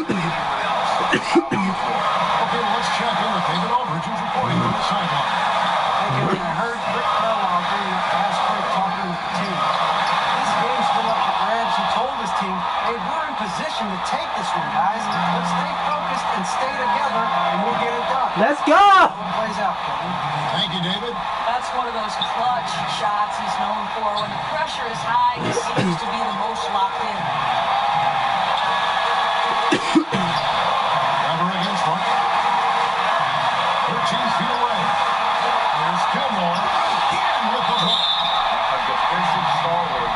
anyone else out on the floor. Okay, well, let's check in with David Aldridge, who's reporting from the sideline. Hey, I heard Rick Carlisle during that last break talking with the team. This game's still up for grabs. He told his team, hey, we're in position to take this one, guys. Let's stay focused and stay together, and we'll get it done. Let's go. How it plays out, Kevin. Thank you, David. That's one of those clutch shots he's known for. When the pressure is high, he seems to be the most locked in. Weber against one. 13 feet away. Here's Gilmore. Again with the hook. A defensive stalwart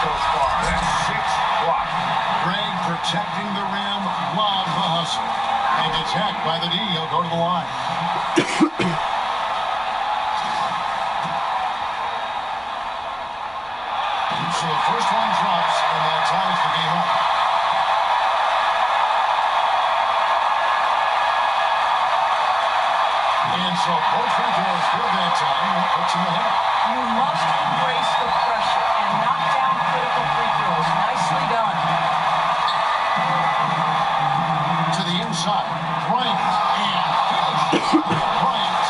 so far. That's 6 blocks. Greg protecting the rim. Love the hustle. And gets hacked by the D. He'll go to the line. So the first one drops, and that ties the game up. And so both free throws good that time. That puts him ahead. You must embrace the pressure and knock down critical free throws. Nicely done. To the inside. Bryant. And finish. Bryant.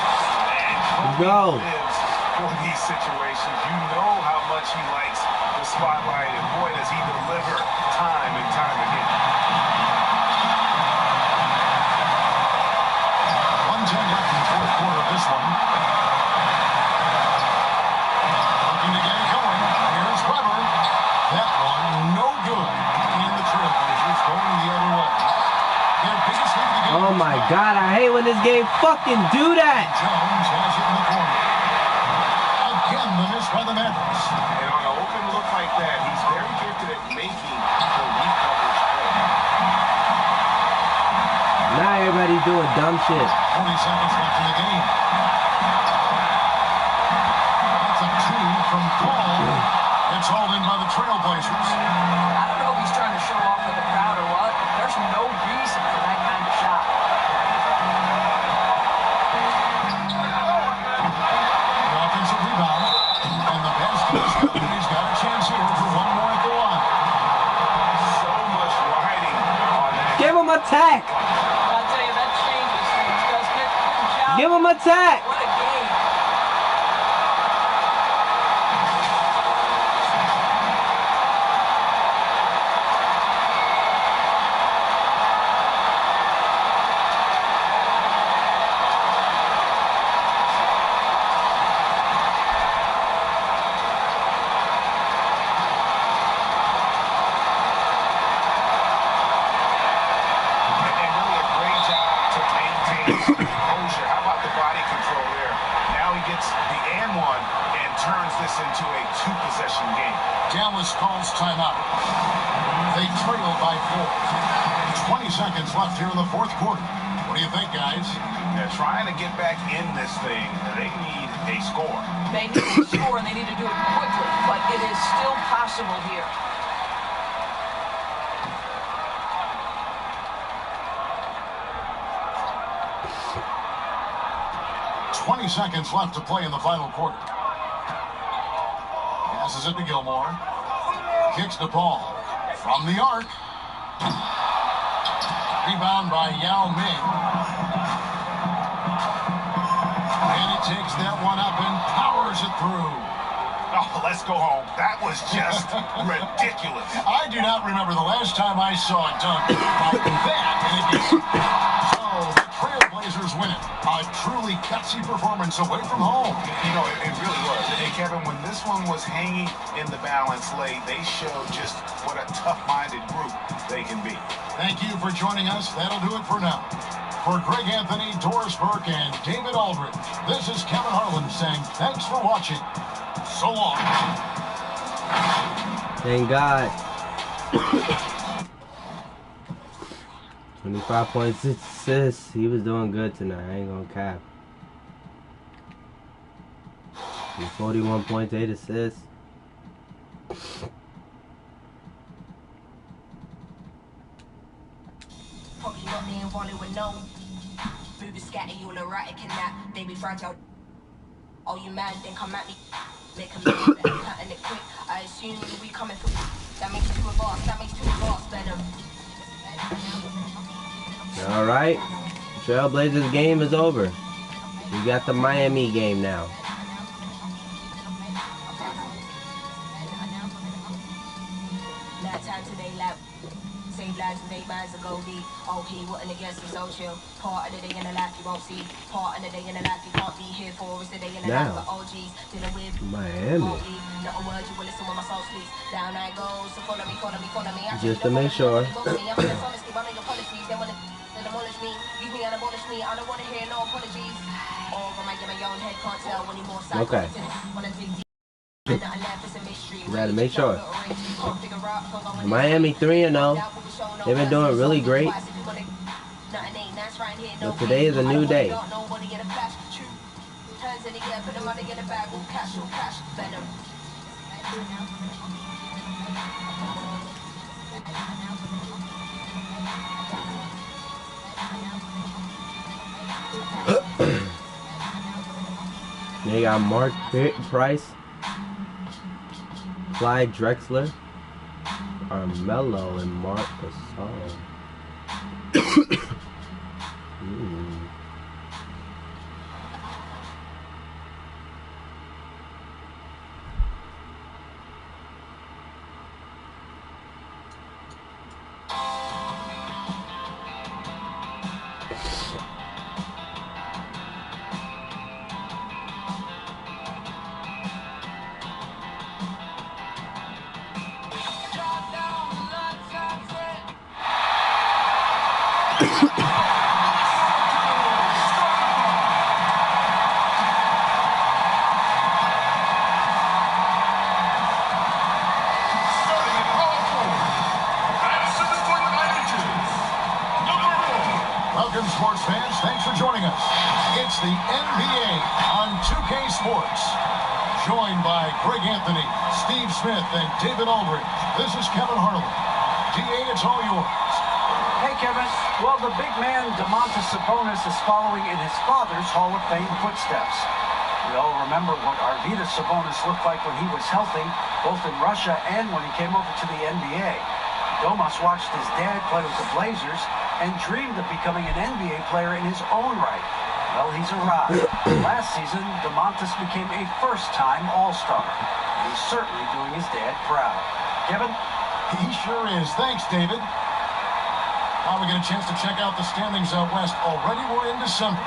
Go. Lives for these situations. You know how much he likes the spotlight, and boy, does he deliver time and time again. 1:10 left in the fourth quarter of this one. Looking to get it going. Here's Weber. That one, no good. And the Trailblazers going the other way. Their biggest lead of the game. Oh my God, I hate when this game fucking do that. Jones has it in the corner. Again, the miss by the Mavericks. And on an open look like that, he's very gifted at making the weak coverage play. Now everybody's doing dumb shit. 20 seconds left in the game. That's a two from Paul. It's hauled in by the Trailblazers. I don't know if he's trying to show off for the crowd or what. There's no reason for that kind of shot. The offensive rebound. And the basket is good. And he's got a chance here for one more at the line. So much riding on that. Give him a tack. I'll tell you, that changes things, doesn't it? Good job. Give him a tack. What a game. turns this into a two-possession game. Dallas calls timeout. They trail by 4. 20 seconds left here in the fourth quarter. What do you think, guys? They're trying to get back in this thing. They need a score. They need to score, and they need to do it quickly, but it is still possible here. Seconds left to play in the final quarter. Passes it to Gilmore. Kicks the ball from the arc. Rebound by Yao Ming. And he takes that one up and powers it through. Oh, let's go home. That was just ridiculous. I do not remember the last time I saw it done like that. And it gets... So the Trailblazers win it. A truly gutsy performance away from home. You know, it really was. And Kevin, when this one was hanging in the balance late, they showed just what a tough-minded group they can be. Thank you for joining us. That'll do it for now. For Greg Anthony, Doris Burke, and David Aldridge, this is Kevin Harlan saying thanks for watching. So long. Thank God. 25 points, assists. He was doing good tonight. I ain't gonna cap. 41 points, 8 assists. Probably not me and Wally would know. Booby scatter, you all erratic in that. They be fragile. Oh, you mad, then come at me. Make a move, cutting it quick. I assume we coming for. That makes two of us. That makes two of us better. Alright. Trailblazers game is over. We got the Miami game now. That time today, like, save lives and 8 minds ago, deep. Oh, he wasn't against the social. Part of the day in the life you won't see. Part of the day in the life you can't be here for. Is the day in the life of OGs. Dealing with Miami. Not a word you will listen when my soul speaks. Down I go, so follow me, follow me, follow me. Just to make sure. Demolish me, use me and abolish me. I don't want to hear no apologies. Or I might get my own head, can't tell when more okay. You gotta make sure. Miami 3-0. They've been doing really great. But today is a new day. They got Mark Price, Clyde Drexler, Carmelo, and Mark Gasol. Welcome, sports fans. Thanks for joining us. It's the NBA on 2K Sports. Joined by Greg Anthony, Steve Smith, and David Aldridge. This is Kevin Harlan. DA, it's all yours. Hey, Kevin. Well, the big man, Domantas Sabonis, is following in his father's Hall of Fame footsteps. We all remember what Arvydas Sabonis looked like when he was healthy, both in Russia and when he came over to the NBA. Domas watched his dad play with the Blazers and dreamed of becoming an NBA player in his own right. Well, he's arrived. Last season, Domantas became a first-time All-Star. He's certainly doing his dad proud. Kevin? He sure is. Thanks, David. Now we get a chance to check out the standings out west. Already we're in December.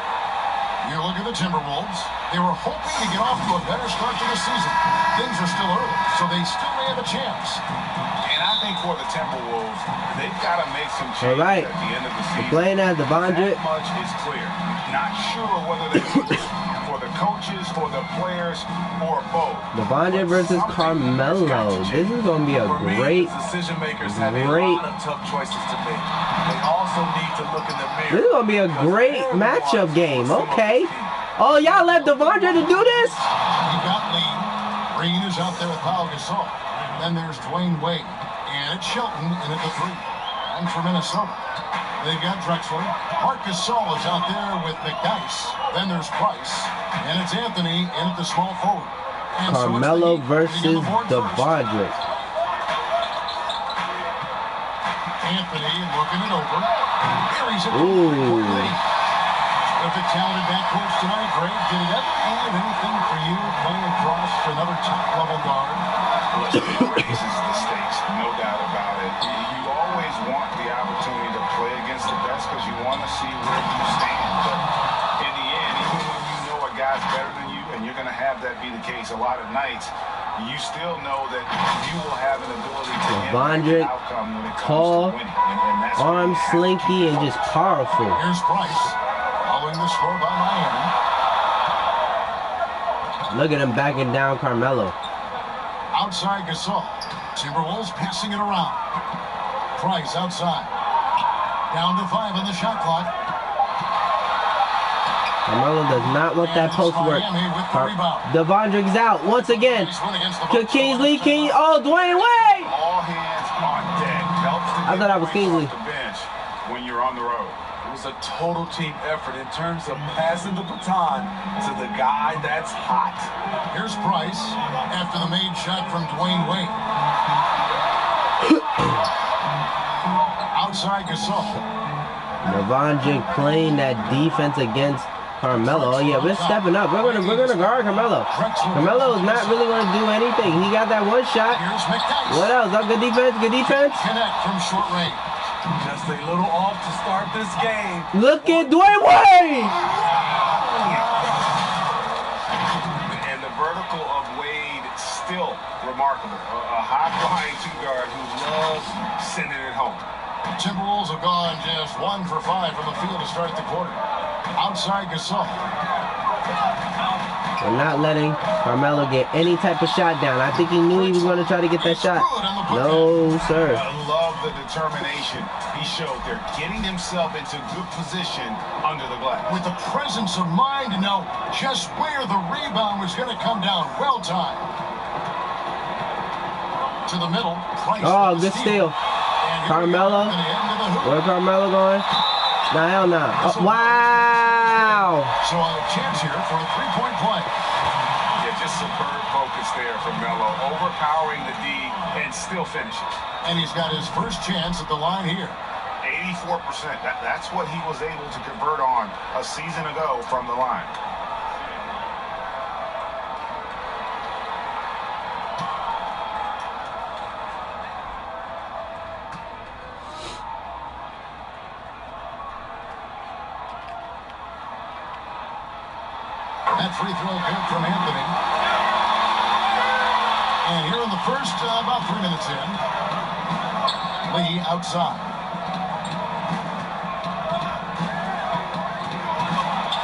You look at the Timberwolves. They were hoping to get off to a better start to the season. Things are still early, so they still may have a chance. And I think for the Timberwolves, they've got to make some changes at the end of the season. Playing at the Bondrick. That much is clear. Not sure whether they will for the coaches, for the players, or both. Devondre versus Carmelo. This is going to be a great, decision makers have a lot of tough choices to make. They also need to look in the mirror. This is going to be a great matchup game. Okay. Oh, y'all let Devondre to do this? He got Lee. Green is out there with Pau Gasol. Then there's Dwayne Wade. And it's Shelton in at the 3. And for Minnesota, they've got Drexler. Marc Gasol is out there with McDyess. Then there's Price. And it's Anthony in at the small forward. And Carmelo versus Devondre. Anthony looking it over. Here he's at the terrific talented backcourt tonight. Greg, did it ever have anything for you playing across another top-level guard? It raises the stakes, no doubt about it. You always want the opportunity to play against the best because you want to see where you stand. But in the end, even when you know a guy's better than you, and you're going to have that be the case a lot of nights, you still know that you will have an ability to impact the outcome when it comes to winning. And that's arm slinky and just powerful. Here's Price. Following the score by Miami. Look at him backing down Carmelo. Outside Gasol. Timberwolves passing it around. Price outside. Down to 5 on the shot clock. Carmelo does not want that post work. Devondre's out once again. Kingsley. Oh, Dwayne Wade! All hands on deck. Helps to I thought I was Kingsley. the bench when you're on the road. It was a total team effort in terms of passing the baton to the guy that's hot. Here's Price after the made shot from Dwayne Wade. Outside Gasol. Devondre playing that defense against Carmelo. Oh yeah, we're stepping up. We're gonna guard Carmelo. Carmelo is not really gonna do anything. He got that one shot. What else? Oh, good defense. Good defense. Connect from short range. Just a little off to start this game. Look at Dwayne Wade! And the vertical of Wade still remarkable. A high-flying two-guard who loves sending it home. Timberwolves have gone just 1 for 5 from the field to start the quarter. Outside Gasol. We're not letting Carmelo get any type of shot down. I think he knew he was going to try to get that shot. No, sir. I love the determination he showed there, getting himself into good position under the glass. With the presence of mind to know just where the rebound was going to come down. Well timed. To the middle. Price oh, good steal. Carmelo. Where Carmelo going? Nah, hell no. Nah. Wow. So a chance here for a three-point play. Yeah, just superb focus there from Melo, overpowering the D and still finishing. And he's got his first chance at the line here. 84%. That's what he was able to convert on a season ago from the line. That free throw good from Anthony. And here in the first, about 3 minutes in, Lee outside.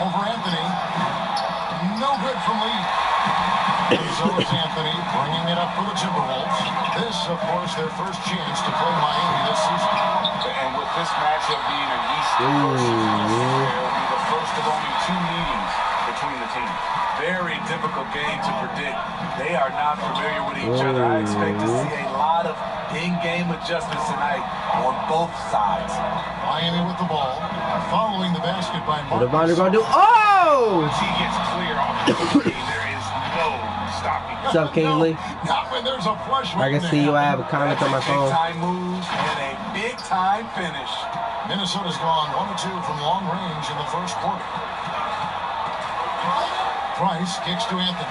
Over Anthony. No good from Lee. And so is Anthony bringing it up for the Timberwolves. This, of course, their first chance to play Miami this season. And with this matchup being an East versus West, it will be the first of only 2 meetings between the teams. Very difficult game to predict. They are not familiar with each other. I expect to see a lot of in-game adjustments tonight on both sides. Miami with the ball, following the basket by Marcus. What Devondre gonna do? Oh! Once he gets clear off the screen, there is no stopping. What's up, Kingsley? Not when there's a flush. I can see you. I have a comment on my phone. Big-time move and a big-time finish. Minnesota's gone 1 or 2 from long range in the first quarter. Price kicks to Anthony.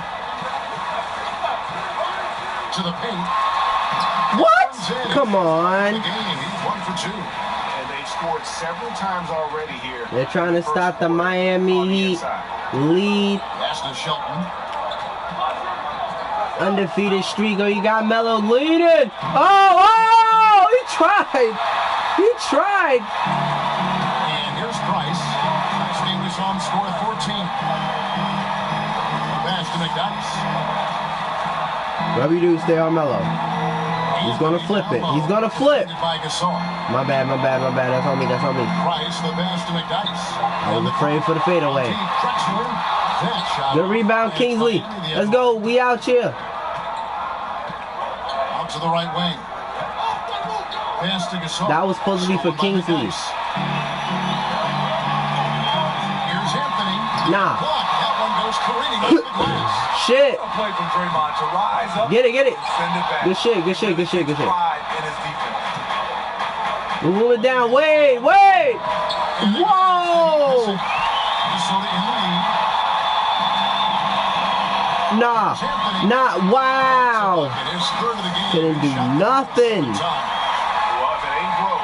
To the paint. What? Come on. The game, he's 1 for 2. And they've scored several times already here. They're trying to stop the Miami Heat lead. Pass to Shelton. Undefeated streak. Oh, you got Melo leading. Oh, he tried. He tried. And here's Price. Last game we saw him score 14. Whatever you do, stay on Melo. He's gonna flip it. He's gonna flip. My bad. That's on me. Price, the pass to McDyess. I was afraid for the fadeaway. Good rebound, Kingsley. Let's go. We out here. Out to the right wing. Pass to Gasol. That was supposed to be for Kingsley. Here's Anthony. Nah. That one goes careening off the glass. Shit. A play from Draymond to rise up. Get it. Send it back. Good shit. Pride in his defense. Move it down. Wait. Whoa. Nah. Wow. Couldn't do nothing. Well, if it ain't broke,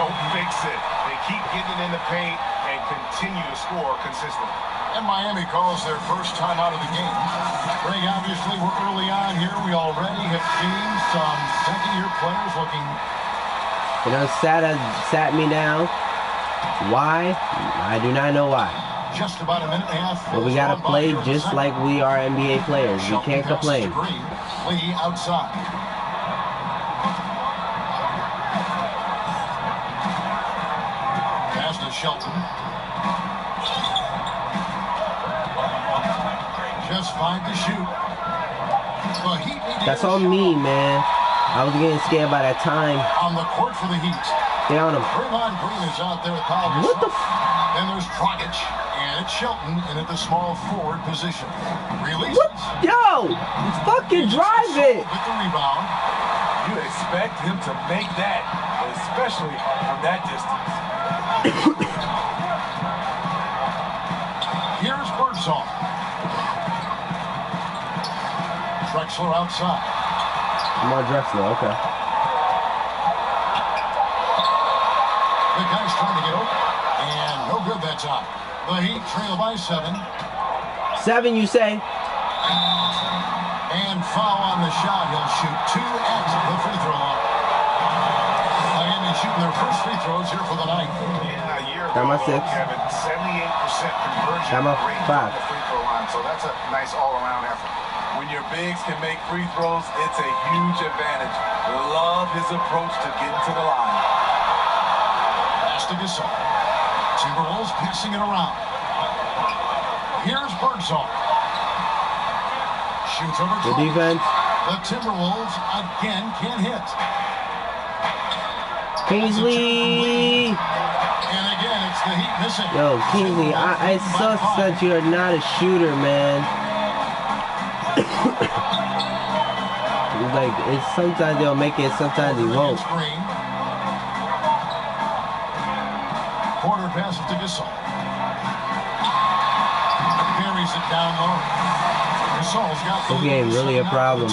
don't fix it. They keep getting in the paint and continue to score consistently. And Miami calls their first time out of the game. Greg, obviously, we're early on here. We already have seen some second-year players looking... You know, sat me down. Why? I do not know why. Just about a minute and a half. But we gotta play just like we are NBA players. We can't complain. Lee outside. Pass to Shelton. Just 5 to shoot. That's on me, man. I was getting scared by that time. On the court for the Heat. Stay on him. Draymond Green is out there at foul. What the Then there's Dragic. And it's Shelton in at the small forward position. Releases. What? Yo! Fucking drive it! With the rebound. You expect him to make that, especially from that distance. Here's Birdsall. Drexler outside. More Drexler, okay. The guy's trying to get open. And no good that time. The Heat trail by 7. 7, you say? And foul on the shot. He'll shoot 2 at the free throw line. Miami shooting their first free throws here for the night. Yeah, a year Got my 6. Kevin, 78% conversion Got my rate 5. on the free throw line. So that's a nice all-around effort. When your bigs can make free throws, it's a huge advantage. Love his approach to getting to the line. Pass to Gasol. Timberwolves passing it around. Here's Birdsall. Shoots over The Dragic. defense. The Timberwolves again can't hit. Kingsley! And again, it's the Heat missing. Yo, Kingsley, it sucks that you're not a shooter, man. Like, it's sometimes they'll make it, sometimes they won't. Porter passes to Gasol. Carries it down low. Gasol's got the This game really a problem.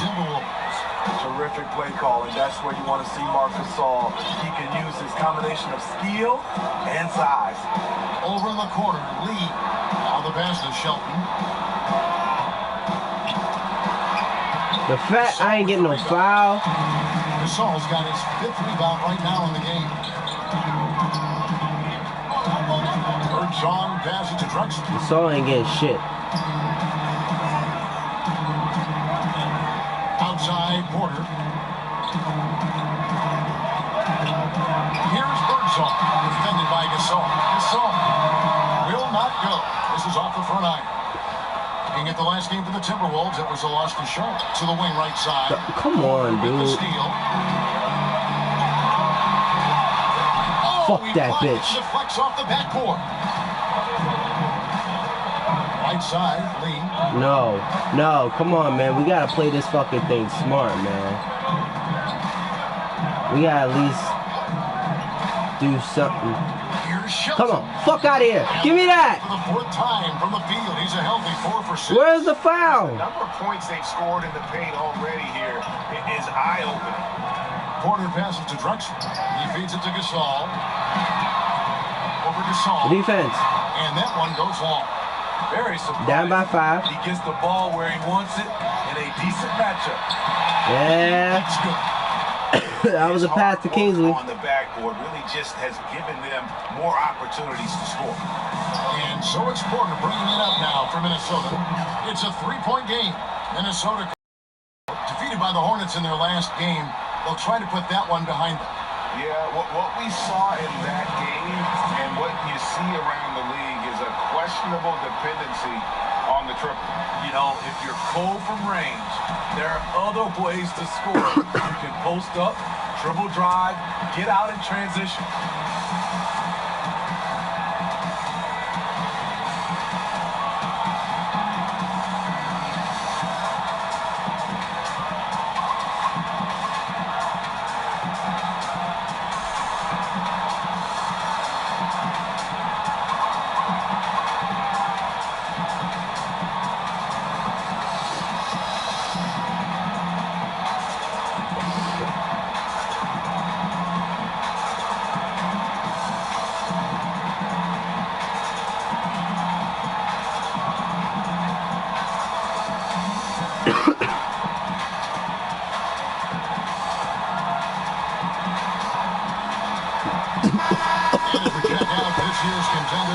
Terrific play calling. That's where you want to see Marc Gasol. He can use his combination of skill and size. Over in the corner, Lee. Now the pass to Shelton. The fact I ain't getting no foul. Gasol's got his 5th rebound right now in the game. Birdsong passes to Drexler. Gasol ain't getting shit. Outside Porter. Here's Birdsong, defended by Gasol. Gasol will not go. This is off the front iron. Looking at the last game for the Timberwolves, it was a loss to Charlotte. To the wing right side. Come on, dude. With the steal. Fuck that bitch. Deflects off the backboard. Right side, Lee. No, come on, man. We gotta play this fucking thing smart, man. We gotta at least do something. Come on, fuck out of here. Give me that. For the 4th time from the field, he's a healthy 4 for 6. Where's the foul? The number of points they've scored in the paint already here is eye-opening. Porter passes to Drexler. He feeds it to Gasol. Over Gasol. Defense. And that one goes long. Very surprised. Down by 5. He gets the ball where he wants it in a decent matchup. Yeah. That's good. That was a pass to Kingsley. On the backboard really just has given them more opportunities to score. And so it's Porter bringing it up now for Minnesota. It's a 3-point game. Minnesota defeated by the Hornets in their last game. They'll try to put that one behind them. Yeah, what we saw in that game and what you see around the league is a questionable dependency on the triple. You know, if you're cold from range, there are other ways to score. You can post up, dribble drive, get out in transition.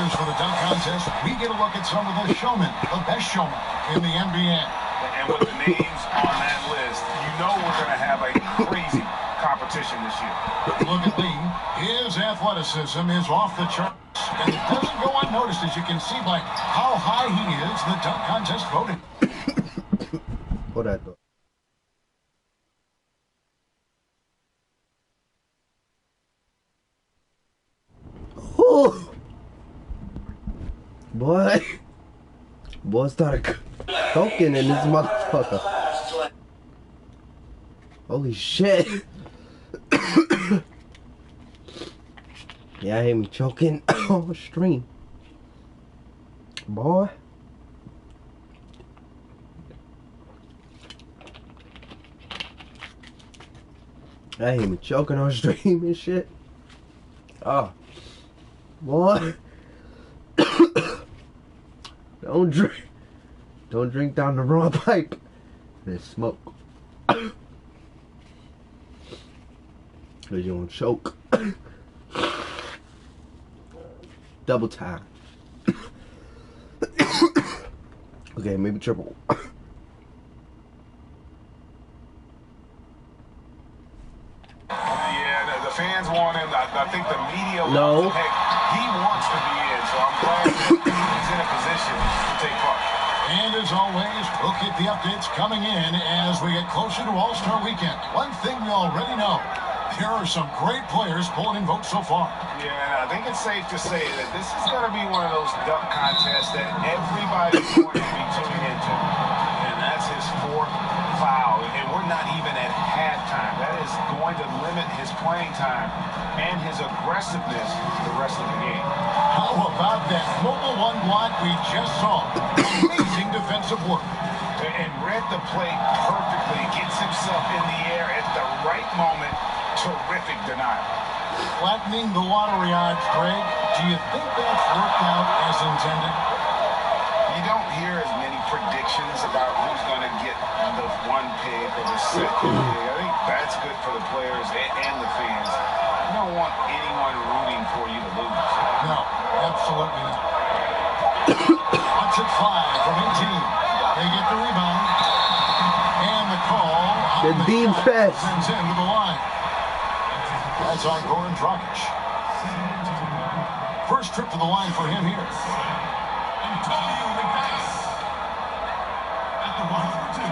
For the dunk contest, we get a look at some of the showmen, the best showmen in the NBA. And with the names on that list, you know we're going to have a crazy competition this year. Look at Lee. His athleticism is off the charts, and it doesn't go unnoticed, as you can see by how high he is the dunk contest voting. What I thought. Ooh. Boy started choking in this motherfucker. Holy shit. Yeah, I hate me choking on stream. Boy. I hate me choking on stream and shit. Oh. Boy. Don't drink down the wrong pipe. And smoke. Cause you won't choke. Double time. Okay, maybe triple. Yeah, the fans want him. I think the media No. wants him. Heck, he wants to be in, so I'm glad that he's in a position to take part. And as always, we'll keep the updates coming in as we get closer to All-Star Weekend. One thing we already know, there are some great players pulling in votes so far. Yeah, I think it's safe to say that this is going to be one of those dunk contests that everybody's going to be tuning into. And that's his 4th foul. And we're not even at halftime. That is going to limit his playing time and his aggressiveness the rest of the game. How about that mobile one block we just saw? Amazing defensive work. And read the play perfectly. Gets himself in the air at the right moment. Terrific denial. Flattening the lottery odds, Greg. Do you think that's worked out as intended? You don't hear as many predictions about who's going to get the 1 pick or the 2nd pick. I think that's good for the players and the fans. You don't want anyone rooting for you to lose. No, absolutely not. Watch it fly from 18. They get the rebound. And the call. The defense. Sends him to the line. That's on Goran Dragic. First trip to the line for him here. At the 1 for 2.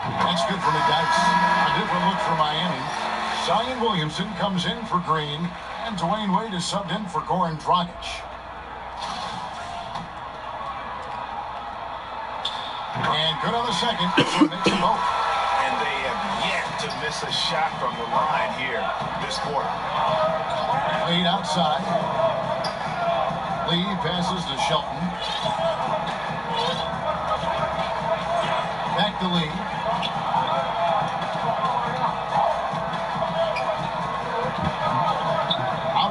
That's good for the Dykes. A different look for Miami. Zion Williamson comes in for Green, and Dwayne Wade is subbed in for Goran Dragic. And good on the second. So it makes them both. And they have yet to miss a shot from the line here this quarter. Lead outside. Lee passes to Shelton. Back to Lee.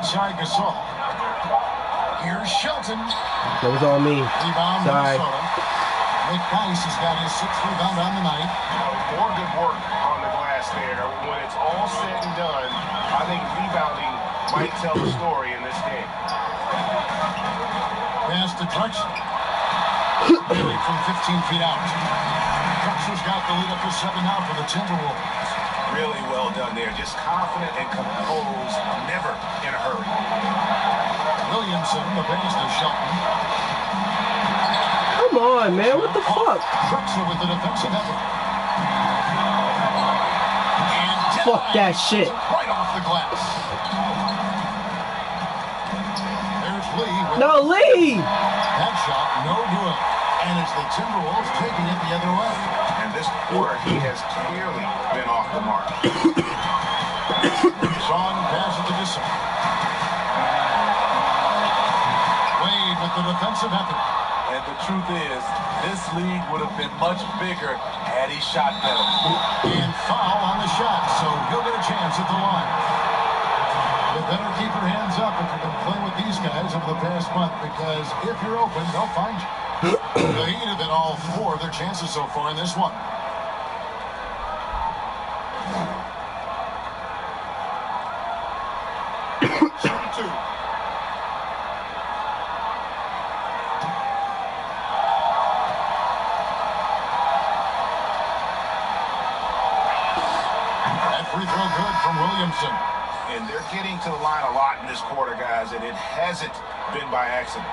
inside Gasol. Here's Shelton. That was on me. Rebound, Sorry. Minnesota. McDyess has got his 6th rebound on the night. More good work on the glass there. When it's all said and done, I think rebounding might tell the story in this game. Pass to Drexler. Buried from 15 feet out. Drexler's got the lead up to 7 now for the Timberwolves. Really well done there. Just confident and composed, never in a hurry. Williamson, the pass to Shelton. Come on, man. What the fuck? Drexler with the defensive effort. Fuck that shit. Right off the glass. There's Lee. No, Lee! That shot, no good. And it's the Timberwolves taking it the other way. And this quarter, he has clearly been off the mark. Sean passes to Gissel. Wade with the defensive effort. And the truth is, this lead would have been much bigger had he shot better. And foul on the shot, so he'll get a chance at the line. You better keep your hands up if you've been playing with these guys over the past month, because if you're open, they'll find you. The Heat have been all 4 of their chances so far in this one. Two. That free throw good from Williamson. And they're getting to the line a lot in this quarter, guys, and it hasn't been by accident.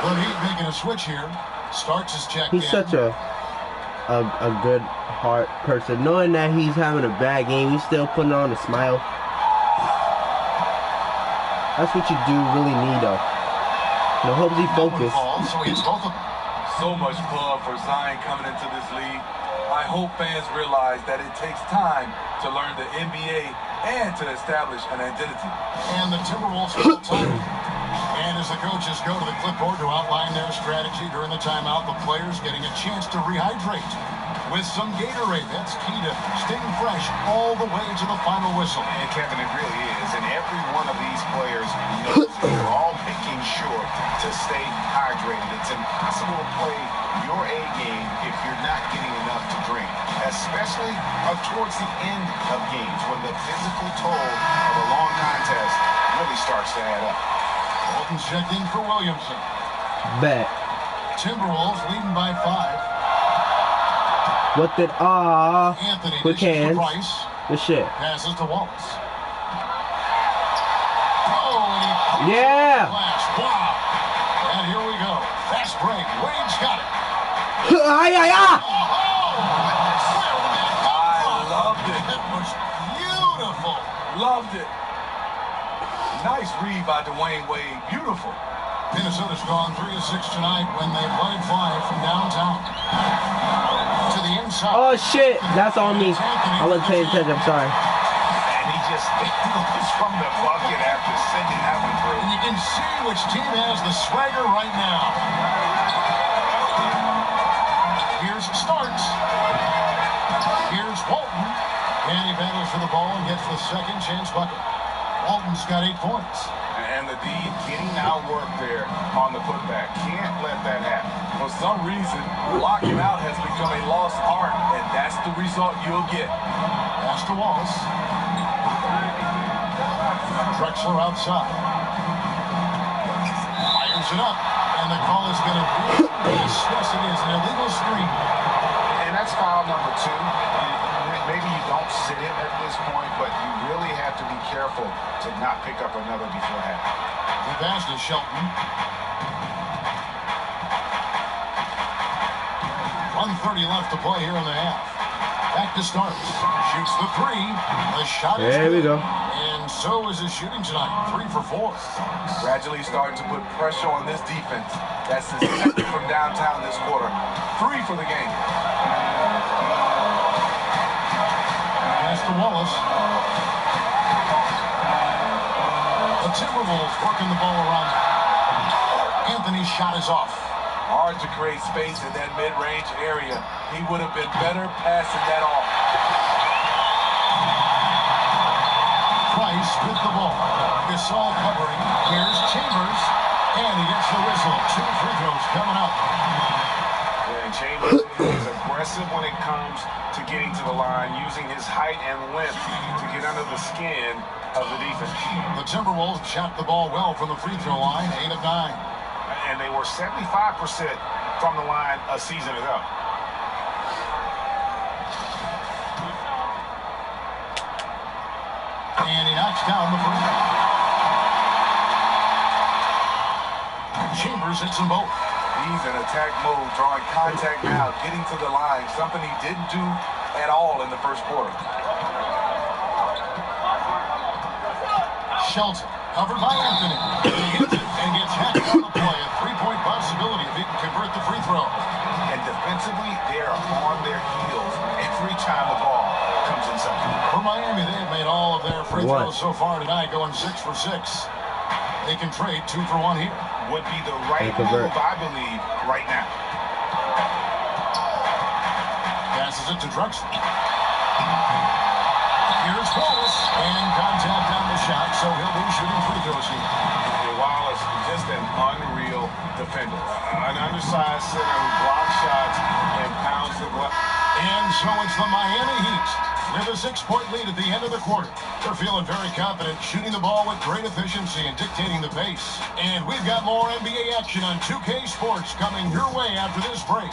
The Heat making a switch here. Starks his check. He's such a good heart person. Knowing that he's having a bad game, he's still putting on a smile. That's what you do really need, though. I hope he focused. So much love for Zion coming into this league. I hope fans realize that it takes time to learn the NBA and to establish an identity. And the Timberwolves full time. And as the coaches go to the clipboard to outline their strategy during the timeout, the players getting a chance to rehydrate with some Gatorade. That's key to staying fresh all the way to the final whistle. And Kevin, it really is. And every one of these players knows they're all making sure to stay hydrated. It's impossible to play your A game if you're not getting enough to drink, especially towards the end of games when the physical toll of a long contest really starts to add up. Walton's checked in for Williamson. Bet. Timberwolves leading by 5. What did Anthony quick hands. Good shit. Passes to Wallace. Oh, and he yeah. Wow. And here we go. Fast break. Wade's got it. I loved it. It was beautiful. Loved it. Nice read by Dwayne Wade. Beautiful. Minnesota's gone 3 of 6 tonight when they played 5 from downtown. To the inside. Oh shit, that's on me. I wasn't paying attention, I'm sorry. And he just goes from the bucket after sending that one through. And you can see which team has the swagger right now. Here's Starks. Here's Walton. And he battles for the ball and gets the second chance bucket. Walton's got 8 points. And the D getting outworked there on the putback. Can't let that happen. For some reason, blocking out has become a lost art, and that's the result you'll get. Pass to Wallace. Drexler outside. Fires it up. And the call is going to be, yes, it is, an illegal screen. And that's foul number 2. Maybe you don't sit him at this point, but you really have to be careful to not pick up another before half. The pass to Shelton. 1:30 left to play here in the half. Back to Starks. Shoots the 3. The shot is there we go. And so is his shooting tonight. 3 for 4. Gradually starting to put pressure on this defense. That's his second from downtown this quarter. 3 for the game. Pass to Wallace. The Timberwolves working the ball around. Anthony's shot is off. Hard to create space in that mid-range area. He would have been better passing that off. Price with the ball. Gasol covering. Here's Chambers. And he gets the whistle. 2 free throws coming up. Yeah, Chambers is aggressive when it comes to getting to the line, using his height and length to get under the skin of the defense. The Timberwolves shot the ball well from the free throw line, 8 of 9. And they were 75% from the line a season ago. And he knocks down the free. Chambers hits them both. He's in attack mode, drawing contact now, getting to the line, something he didn't do at all in the first quarter. Shelton, covered by Anthony. He hits it and gets hacked on the play. A 3-point possibility if he can convert the free throw. And defensively, they are on their heels every time the ball comes inside. For Miami, they have made all of their free throws so far tonight, going 6 for 6. They can trade 2 for 1 here. Would be the right move, I believe, right now. Passes it to Drexler. Here's Wallace. And contact on the shot, so he'll be shooting free throws here. And Wallace, just an unreal defender. An undersized center who blocks shots and pounds the glass. And so it's the Miami Heat with a 6-point lead at the end of the quarter. They're feeling very confident, shooting the ball with great efficiency and dictating the pace. And we've got more NBA action on 2K Sports coming your way after this break.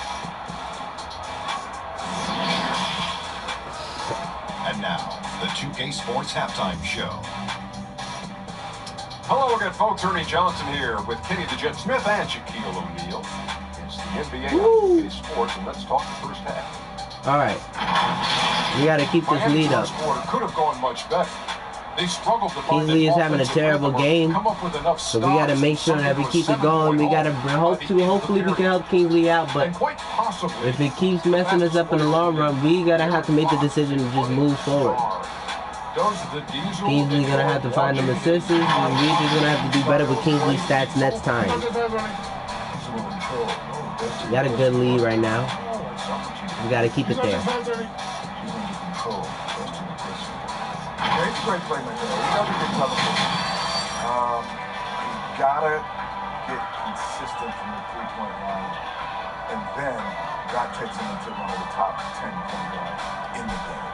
And now, the 2K Sports Halftime Show. Hello again, folks. Ernie Johnson here with Kenny the Jet Smith and Shaquille O'Neal. It's the NBA on 2K Sports, and let's talk the first half. All right, we got to keep this lead up. Could have gone much better. They struggled to find Kingsley is having a terrible game, so we got to make sure that we keep it going. We got to hopefully we can help Kingsley out, but if it keeps messing us up in the long run, we gotta have to make the decision to just move forward. Kingsley's gonna have to find them assists, and we're just gonna have to do better with Kingsley's stats next time. We got a good lead right now. We gotta keep it there. He's a great playmaker. He doesn't get television. You gotta get consistent from the 3-point line, and then God takes him into one of the top 10 point guards in the game.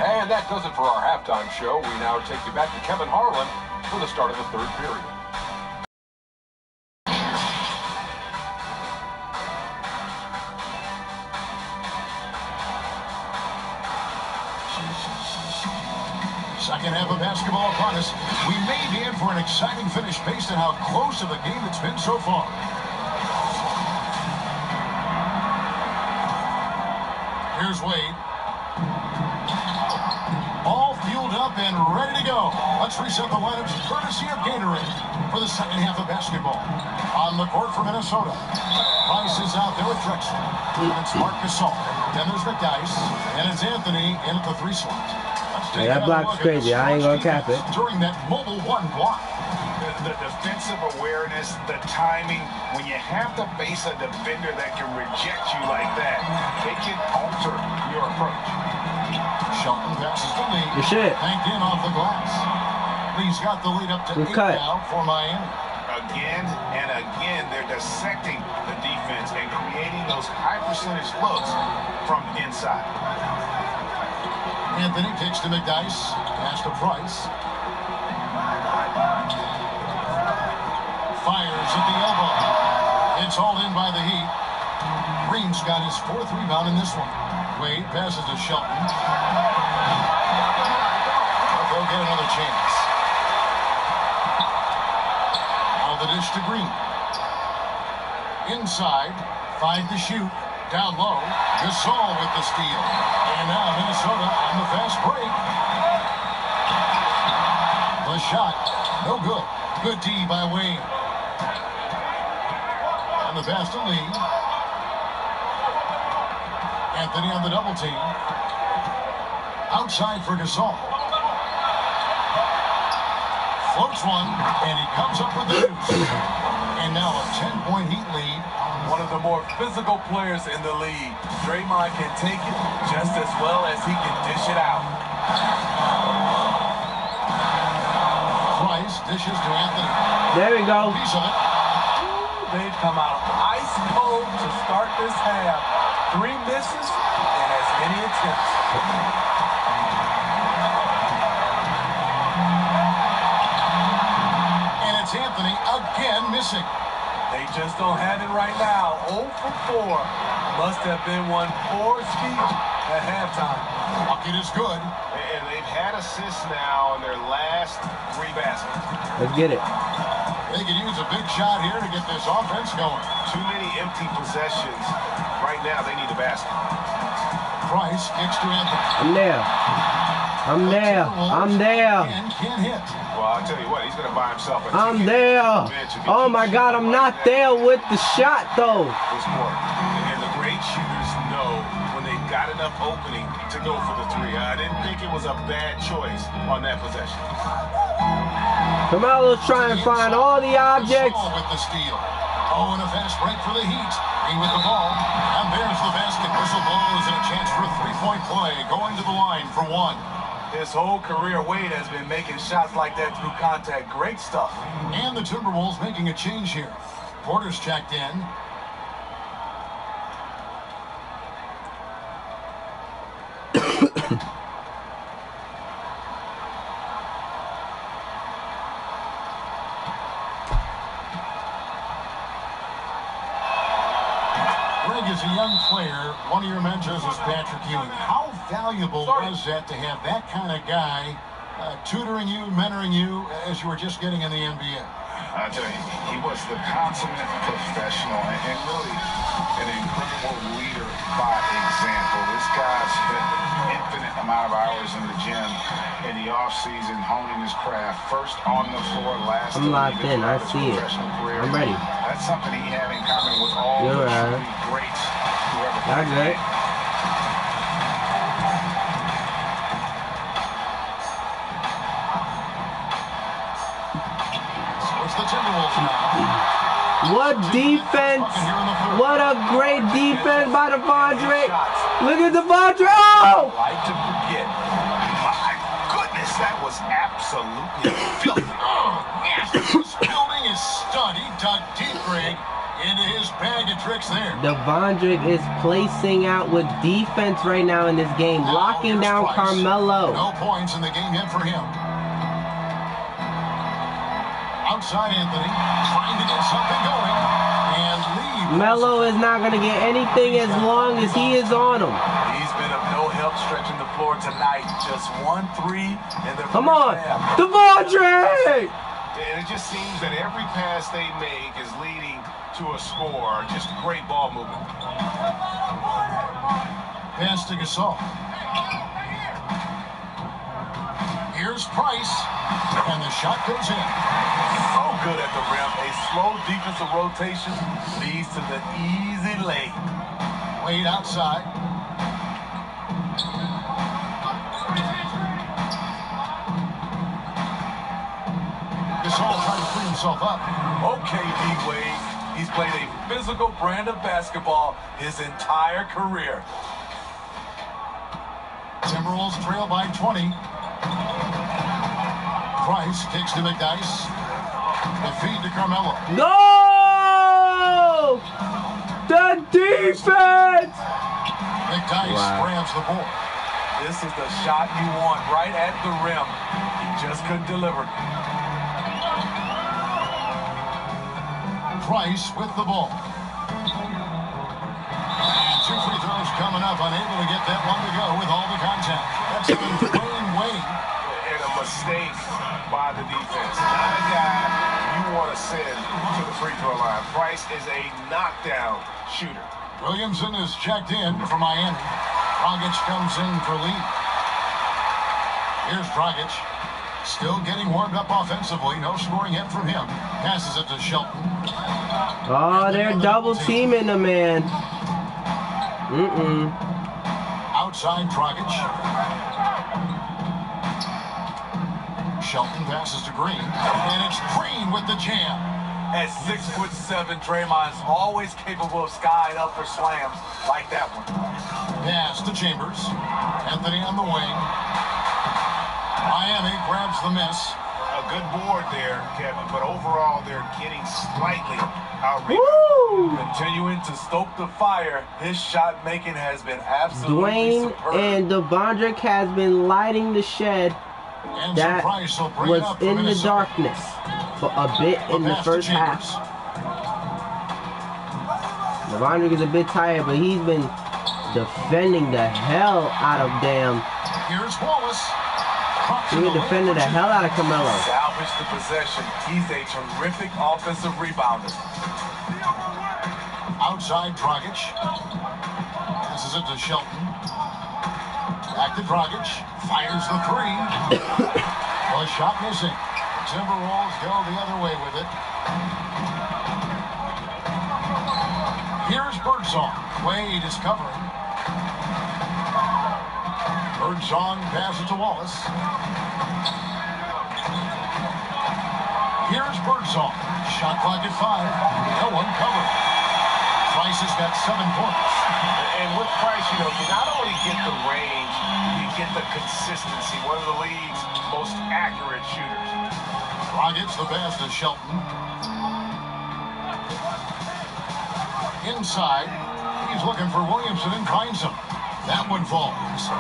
And that does it for our halftime show. We now take you back to Kevin Harlan for the start of the third period. Second half of basketball upon us. We may be in for an exciting finish based on how close of a game it's been so far. Here's Wade. All fueled up and ready to go. Let's reset the lineups courtesy of Gatorade for the second half of basketball. On the court for Minnesota, Price is out there with Drexler. It's Marc Gasol. Then there's McDyess. And it's Anthony in at the 3 slot. Yeah, that block's crazy. I ain't gonna cap it. During that mobile 1 block. The defensive awareness, the timing, when you have to face a defender that can reject you like that, it can alter your approach. Shelton passes the lead. Good shit. Banked in off the glass. He's got the lead up to 8 now for Miami. Again and again, they're dissecting the defense and creating those high percentage looks from inside. Anthony takes to McDyess. Pass to Price. Fires at the elbow. It's hauled in by the Heat. Green's got his 4th rebound in this one. Wade passes to Shelton. They'll get another chance. Now the dish to Green. Inside. 5 to shoot. Down low. Gasol with the steal. And now Minnesota on the fast break. The shot. No good. Good D by Wade. On the pass to Lee. Anthony on the double team. Outside for Gasol. Floats one, and he comes up with the deuce. And now a 10-point Heat lead. One of the more physical players in the league. Draymond can take it just as well as he can dish it out. Price dishes to Anthony. There we go. Piece of it. They've come out ice cold to start this half. 3 misses and as many attempts. And it's Anthony again missing. They just don't have it right now. 0 for 4. Must have been one poor speech at halftime. Bucket is good. And they've had assists now in their last 3 baskets. Let's get it. They could use a big shot here to get this offense going. Too many empty possessions. Right now, they need a basket. Price kicks to Anthony. I'm there. I'm there. I'm there. And can't hit. Well, I'll tell you what, he's going to buy himself a I'm there. Oh my God, I'm not there with the shot though. this quarter. And the great shooters know when they've got enough opening to go for the 3. I didn't think it was a bad choice on that possession. Carmelo's trying to find all the objects. With the steal. Oh, and a fast break for the Heat. He with the ball. And there's the basket. Whistle blows and a chance for a 3-point play. Going to the line for 1. His whole career, Wade has been making shots like that through contact. Great stuff. And the Timberwolves making a change here. Porter's checked in. Greg is a young player. One of your mentors is Patrick Ewing. How valuable was that to have that kind of guy tutoring you, mentoring you as you were just getting in the NBA? I tell you, he was the consummate professional and really an incredible leader by example. This guy spent an infinite amount of hours in the gym in the off-season honing his craft. First on the floor, last I'm locked in. I see it. I'm ready. That's something he had in common with all the greats who ever played. Good. What defense! What a great defense by Devondre! Look at Devondre! Oh! Like to forget. My goodness, that was absolutely filthy. This building is stud. He dug deep, Greg, into his bag of tricks there. Devondre is placing out with defense right now in this game, locking down Carmelo. No points in the game yet for him. Outside Anthony, trying to get something going, and lead. Melo is not going to get anything as long as he is on him. He's been of no help stretching the floor tonight. Just 1 3 in the Come on, Devondre! And it just seems that every pass they make is leading to a score. Just great ball movement. Pass to Gasol. Here's Price, and the shot goes in. So good at the rim. A slow defensive rotation leads to the easy lay. Wade outside. Gasol trying to free himself up. Okay, D-Wade. He's played a physical brand of basketball his entire career. Timberwolves trail by 20. Price kicks to McDyess. The feed to Carmelo. No! The defense! McDyess grabs the board. This is the shot you want right at the rim. He just couldn't deliver. Price with the ball. And 2 free throws coming up. Unable to get that one to go with all the contact. That's been Dwayne Wade. And a mistake by the defense. Not a guy you want to send to the free throw line. Price is a knockdown shooter. Williamson is checked in for Miami. Dragic comes in for lead. Here's Dragic. Still getting warmed up offensively. No scoring yet from him. Passes it to Shelton. Oh, they're double teaming the man. Outside Dragic. Shelton passes to Green. And it's Green with the jam. At 6'7", Draymond's always capable of skying up for slams like that one. Pass to Chambers. Anthony on the wing. Miami grabs the miss. A Good board there, Kevin, but overall they're getting slightly out-rebounded. Continuing to stoke the fire, his shot making has been absolutely Dwayne superb. and Devondrick has been lighting the shed that was in the darkness for a bit in the first half. Devondrick is a bit tired, but he's been defending the hell out of damn. Here's Wallace. He's been defending the hell out of Carmelo. Salvage the possession. He's a terrific offensive rebounder. Outside Dragic. Passes it to Shelton. Back to Dragic. Fires the three. Well, shot missing. Timberwolves go the other way with it. Here's Birdsong. Wade is covering. Birdsong passes to Wallace. Here's Birdsong. Shot clock at 5. No one covered. Price has got 7 points. And with Price, you not only get the range, you get the consistency. One of the league's most accurate shooters. Rockets the pass to Shelton. Inside, he's looking for Williamson and finds him. That one falls.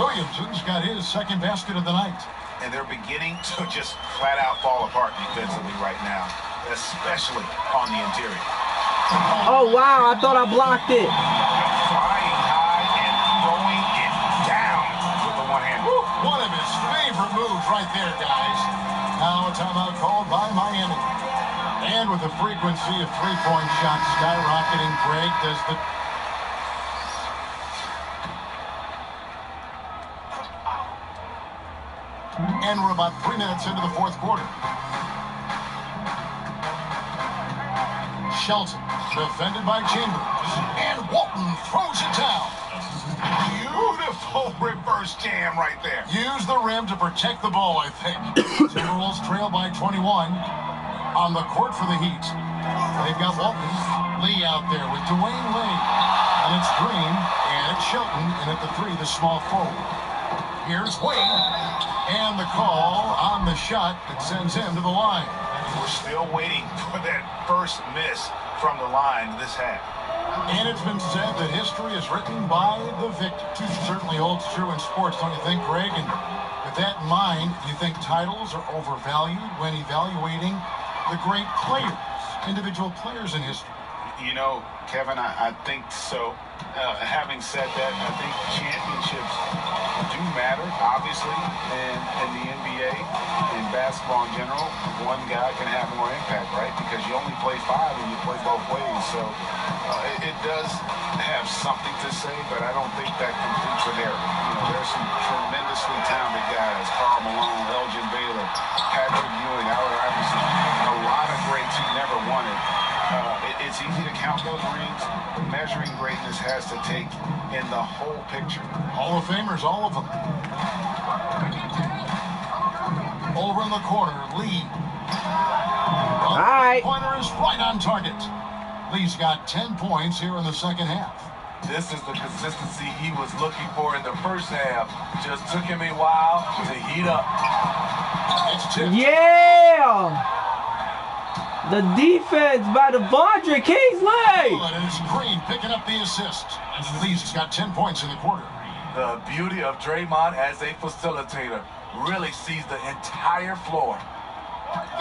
Williamson's got his second basket of the night. And they're beginning to just flat out fall apart defensively right now, especially on the interior. Oh, wow, I thought I blocked it. Flying high and throwing it down with the one hand. One of his favorite moves right there, guys. Now a timeout called by Miami. And with the frequency of three-point shots skyrocketing, Greg, does the... And we're about 3 minutes into the fourth quarter. Shelton, defended by Chambers. And Walton throws it down. Beautiful reverse jam right there. Use the rim to protect the ball, I think. Timberwolves trail by 21 on the court for the Heat. They've got Walton. Lee out there with Dwayne Lee. And it's Green. And it's Shelton. And at the 3, the small forward. Here's Wade. And the call on the shot that sends him to the line. We're still waiting for that first miss from the line this half. And it's been said that history is written by the victor. Certainly holds true in sports, don't you think, Greg? And with that in mind, do you think titles are overvalued when evaluating the great players, individual players in history? Kevin, I think so. Having said that, I think championships do matter, obviously, in the NBA, in basketball in general. One guy can have more impact, right? Because you only play 5 and you play both ways. So it does have something to say, but I don't think that completes the narrative. There's some tremendously talented guys, Karl Malone, Elgin Baylor, Patrick Ewing, Allen Iverson, a lot of greats who never won it. It's easy to count those rings. Measuring greatness has to take in the whole picture. Hall of Famers, all of them. Over in the corner, Lee. All right. Pointer is right on target. Lee's got 10 points here in the second half. This is the consistency he was looking for in the first half. Just took him a while to heat up. It's 2. Yeah! The defense by Devondrick Kingsley! And it's Green picking up the assist. Lee's got 10 points in the quarter. The beauty of Draymond as a facilitator really sees the entire floor.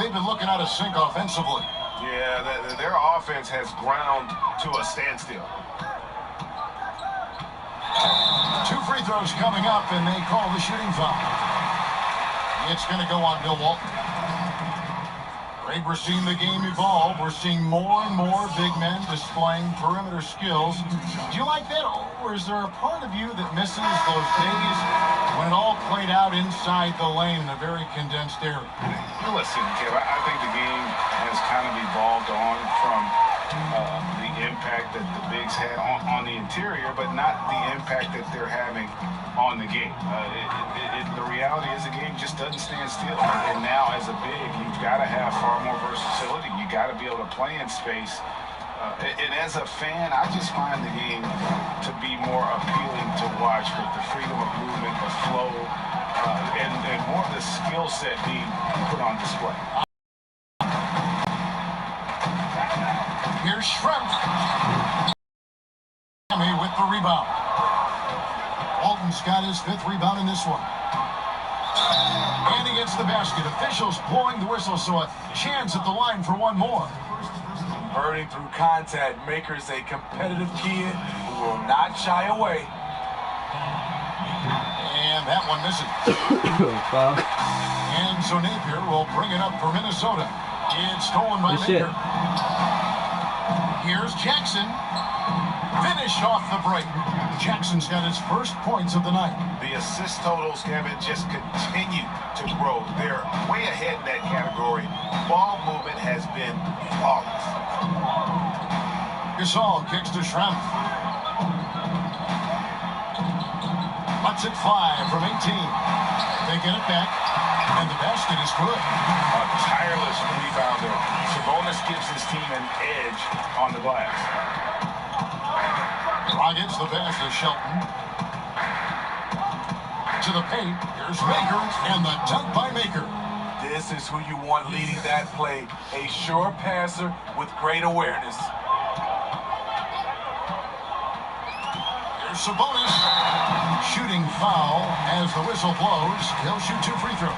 They've been looking out of sync offensively. Yeah, their offense has ground to a standstill. 2 free throws coming up, and they call the shooting foul. It's going to go on Bill Walton. Greg, we're seeing the game evolve. We're seeing more and more big men displaying perimeter skills. Do you like that, or is there a part of you that misses those days when it all played out inside the lane in a very condensed area? Listen, Kev, I think the game has kind of evolved on from the impact that the bigs had on the interior, but not the impact that they're having on the game. The reality is the game just doesn't stand still. And now as a big, you've got to have far more versatility. You got to be able to play in space. And as a fan, I just find the game to be more appealing to watch with the freedom of movement, the flow. and more of the skill set being put on display. Here's Shrimp. With the rebound. Alton's got his 5th rebound in this one. And he gets the basket. Officials blowing the whistle, so a chance at the line for one more. Burning through contact. Maker's a competitive kid who will not shy away. And that one misses. And so Napier will bring it up for Minnesota. It's stolen by Maker. Here's Jackson. Finish off the break. Jackson's got his first points of the night. The assist totals, Kevin, just continue to grow. They're way ahead in that category. Ball movement has been flawless. Gasol kicks to Shrimp. Puts it 5 from 18. They get it back, and the basket is good. A tireless rebounder. Sabonis gives his team an edge on the glass. Gets the pass to Shelton. To the paint. Here's Maker, and the dunk by Maker. This is who you want leading that play. A sure passer with great awareness. Here's Sabonis. Shooting foul as the whistle blows. He'll shoot 2 free throws.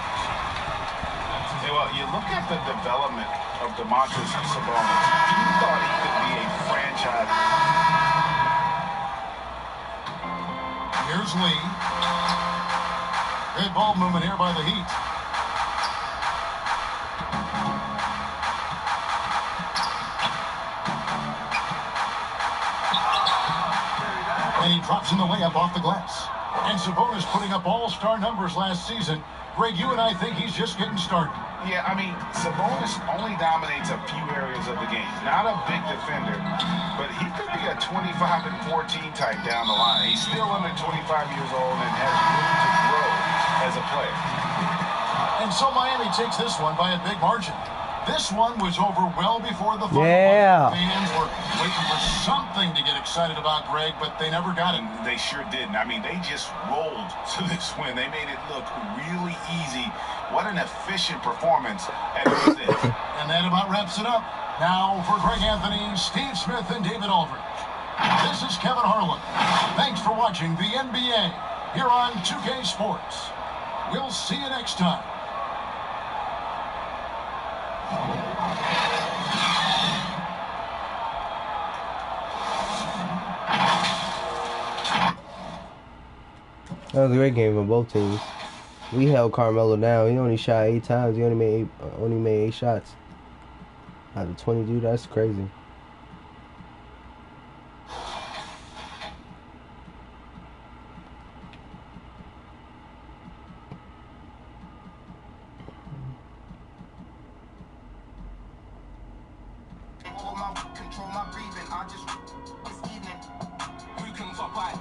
Well, you look at the development of Domantas Sabonis. You thought he could be a franchise. Here's Lee. Good ball movement here by the Heat. And he drops in the layup off the glass. And Sabonis putting up all-star numbers last season. Greg, you and I think he's just getting started. Yeah, I mean, Sabonis only dominates a few areas of the game. Not a big defender, but he could be a 25 and 14 type down the line. He's still under 25 years old and has room to grow as a player. And so Miami takes this one by a big margin. This one was over well before the final. Yeah. Fans were waiting for something to get excited about, Greg, but they never got it. They sure didn't. I mean, they just rolled to this win. They made it look really easy. What an efficient performance at the end. And that about wraps it up. Now for Greg Anthony, Steve Smith, and David Aldridge. This is Kevin Harlan. Thanks for watching the NBA here on 2K Sports. We'll see you next time. That was a great game for both teams. We held Carmelo down. He only shot 8 times. He only made 8 shots out of 22. That's crazy. Control my breathing. I just this evening. Who can top I?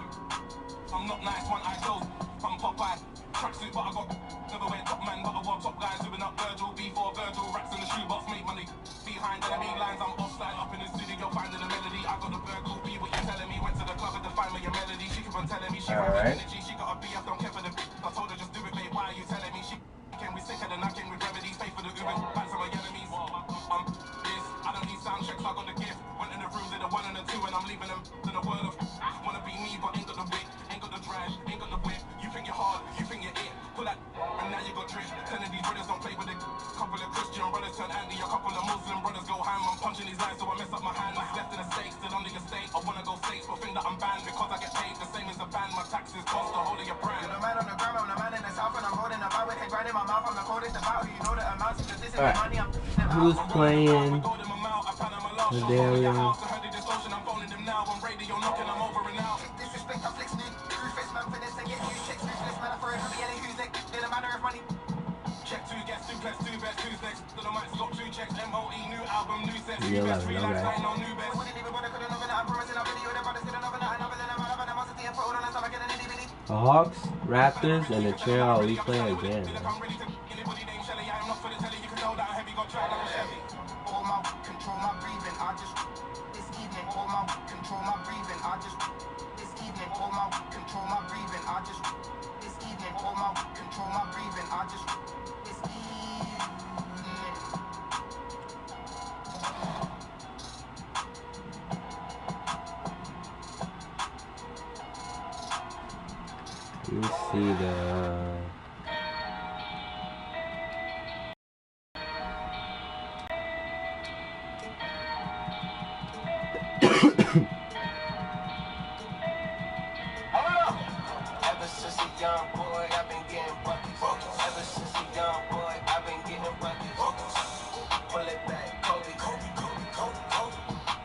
I'm not nice, one eye closed. I'm Popeye. Tracksuit, but I got never went top man, but I wore top guys. Living up Virgil, before Virgil. Racks in the shoebox, make money. Behind enemy lines, I'm offside. Up in the studio, finding a melody. I got the Virgil, be what you're telling me. Went to the club and defined my melody. She keep on telling me she got energy. She got a BF, don't care for the. I told her just do it, mate. Why are you telling me she can we sicker than I can with remedies? Pay for the Uber, back to my enemies. I don't need sound checks, I got the gift. Went in the room, did a 1 and a 2, and I'm leaving them in a world of wanna be me, but ain't got the wit, ain't got the drive, ain't got the whip. You think you're hard, you think you're it. Pull that, and now you got drip. Telling these brothers don't play with it. Couple of Christian brothers turn Andy, a couple of Muslim brothers go ham. I'm punching these lines, so I mess up my hand. Left in the States, still on the estate. I wanna go States, but think that I'm banned because I get paid the same as a band. My taxes cost the whole of your brand. You're the man on the ground, I'm the man in the south, and I'm holding a bow with a grind in my mouth. I'm the coldest about who you know that amounts to this is the money I'm. Who's playing? The Darian. The Hawks, Raptors, and the Trail. We play again. Control my breathing, I just this evening, control my breathing, I just this evening, control my breathing, I just this evening. control my breathing. I just it's Let me see the ever since a young boy, I've been getting buckets. Ever since a young boy, I've been getting buckets. Pull it back, Kobe.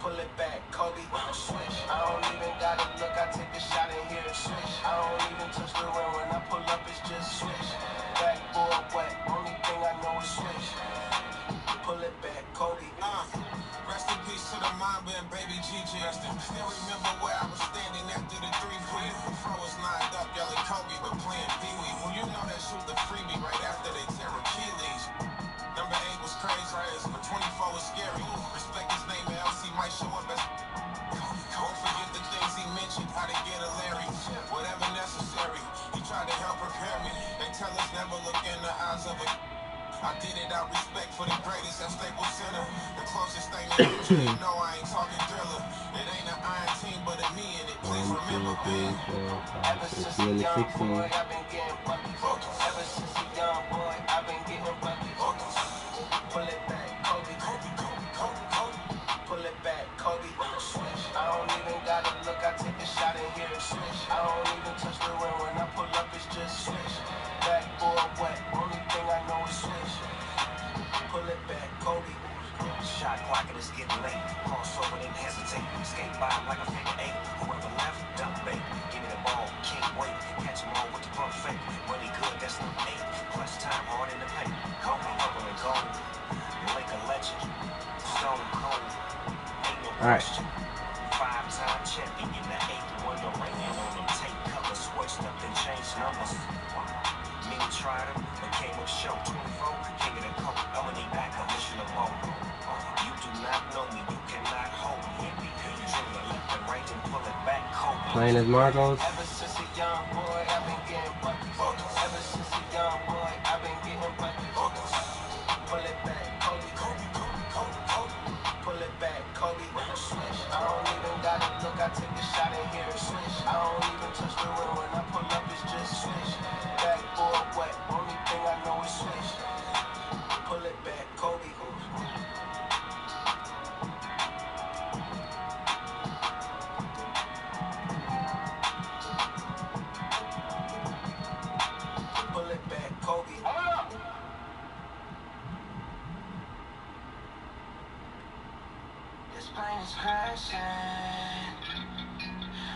Pull it back, Kobe. Switch. I don't even gotta look. I take a shot in here. Switch. I don't even touch the rim. When I pull up, it's just switch. Backboard wet. Only thing I know is switch. Pull it back, Kobe. Rest in peace to the Mamba and baby Gigi. Still remember where I was standing after the 3-3. Fro was lined up, yelling Kobe, but playing Pee-wee. Well, you know that shoot the freebie right after they tear Achilles. Number 8 was crazy, but 24 was scary. Respect his name, and LC might show up as. Don't forget the things he mentioned, how to get a Larry. Whatever necessary, he tried to help prepare me. They tell us never look in the eyes of a. I did it out respect for the greatest at Staples Center. The closest thing to you know I ain't talking Thriller. It ain't an iron team, but a me in it. Please remember me. Ever since a young boy, I've been getting buckets. Ever since a young boy, I've been getting buckets. Pull it back, Kobe. Pull it back, Kobe. Switch. I don't even gotta look. I take a shot in here. Switch. I don't even touch the rim. When I pull up, it's just switch. Backboard wet. Only thing I know is switch. Pull it back, Kobe. Shot clock and it's getting late. Crossover, didn't hesitate. Skate by like a figure 8. Whoever left, dump bait. Give me the ball, can't wait. Catch them all with the pump fake. Money good, that's number 8. Plus time hard in the paint. Kobe, purple and gold. Like a legend. Stone cold. Ain't no question. 5-time champion in the 8th one. The ringing on them tape covers. Switched up and changed numbers. Many tried him, but came with show. 24, king of the coat. I'm gonna need back up, mission of hope. You do not know me, you cannot hold me. You drill the left and right and pull it back, Kobe. playing as Marcos. Ever since a young boy, I've been getting buckets. Ever since a young boy, I've been getting buckets. Pull it back, Kobe. Pull it back, Kobe. Switch. I don't even gotta look. I take a shot in here. Switch. I don't even touch the rim. When I pull up, it's just switch. Backboard wet. Only thing I know is switch. Pull it back, Kobe. Pull it back, Kobe. This plane is crashing.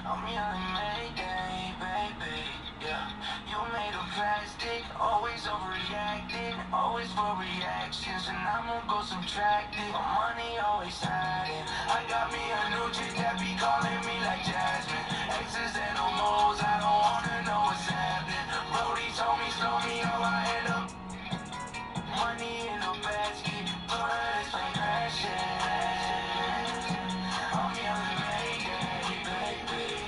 I'm yelling Mayday, baby. Yeah, you made of plastic, always overreacting, always for reactions, and I'm gonna go subtracting. My money always hiding. I got me a new chick that be calling me like Jasmine. Exes and no moles, I don't wanna know what's happening. Brody told me slow me up, I end up money in a basket, throw that plane crashing. I'm yelling Mayday, baby.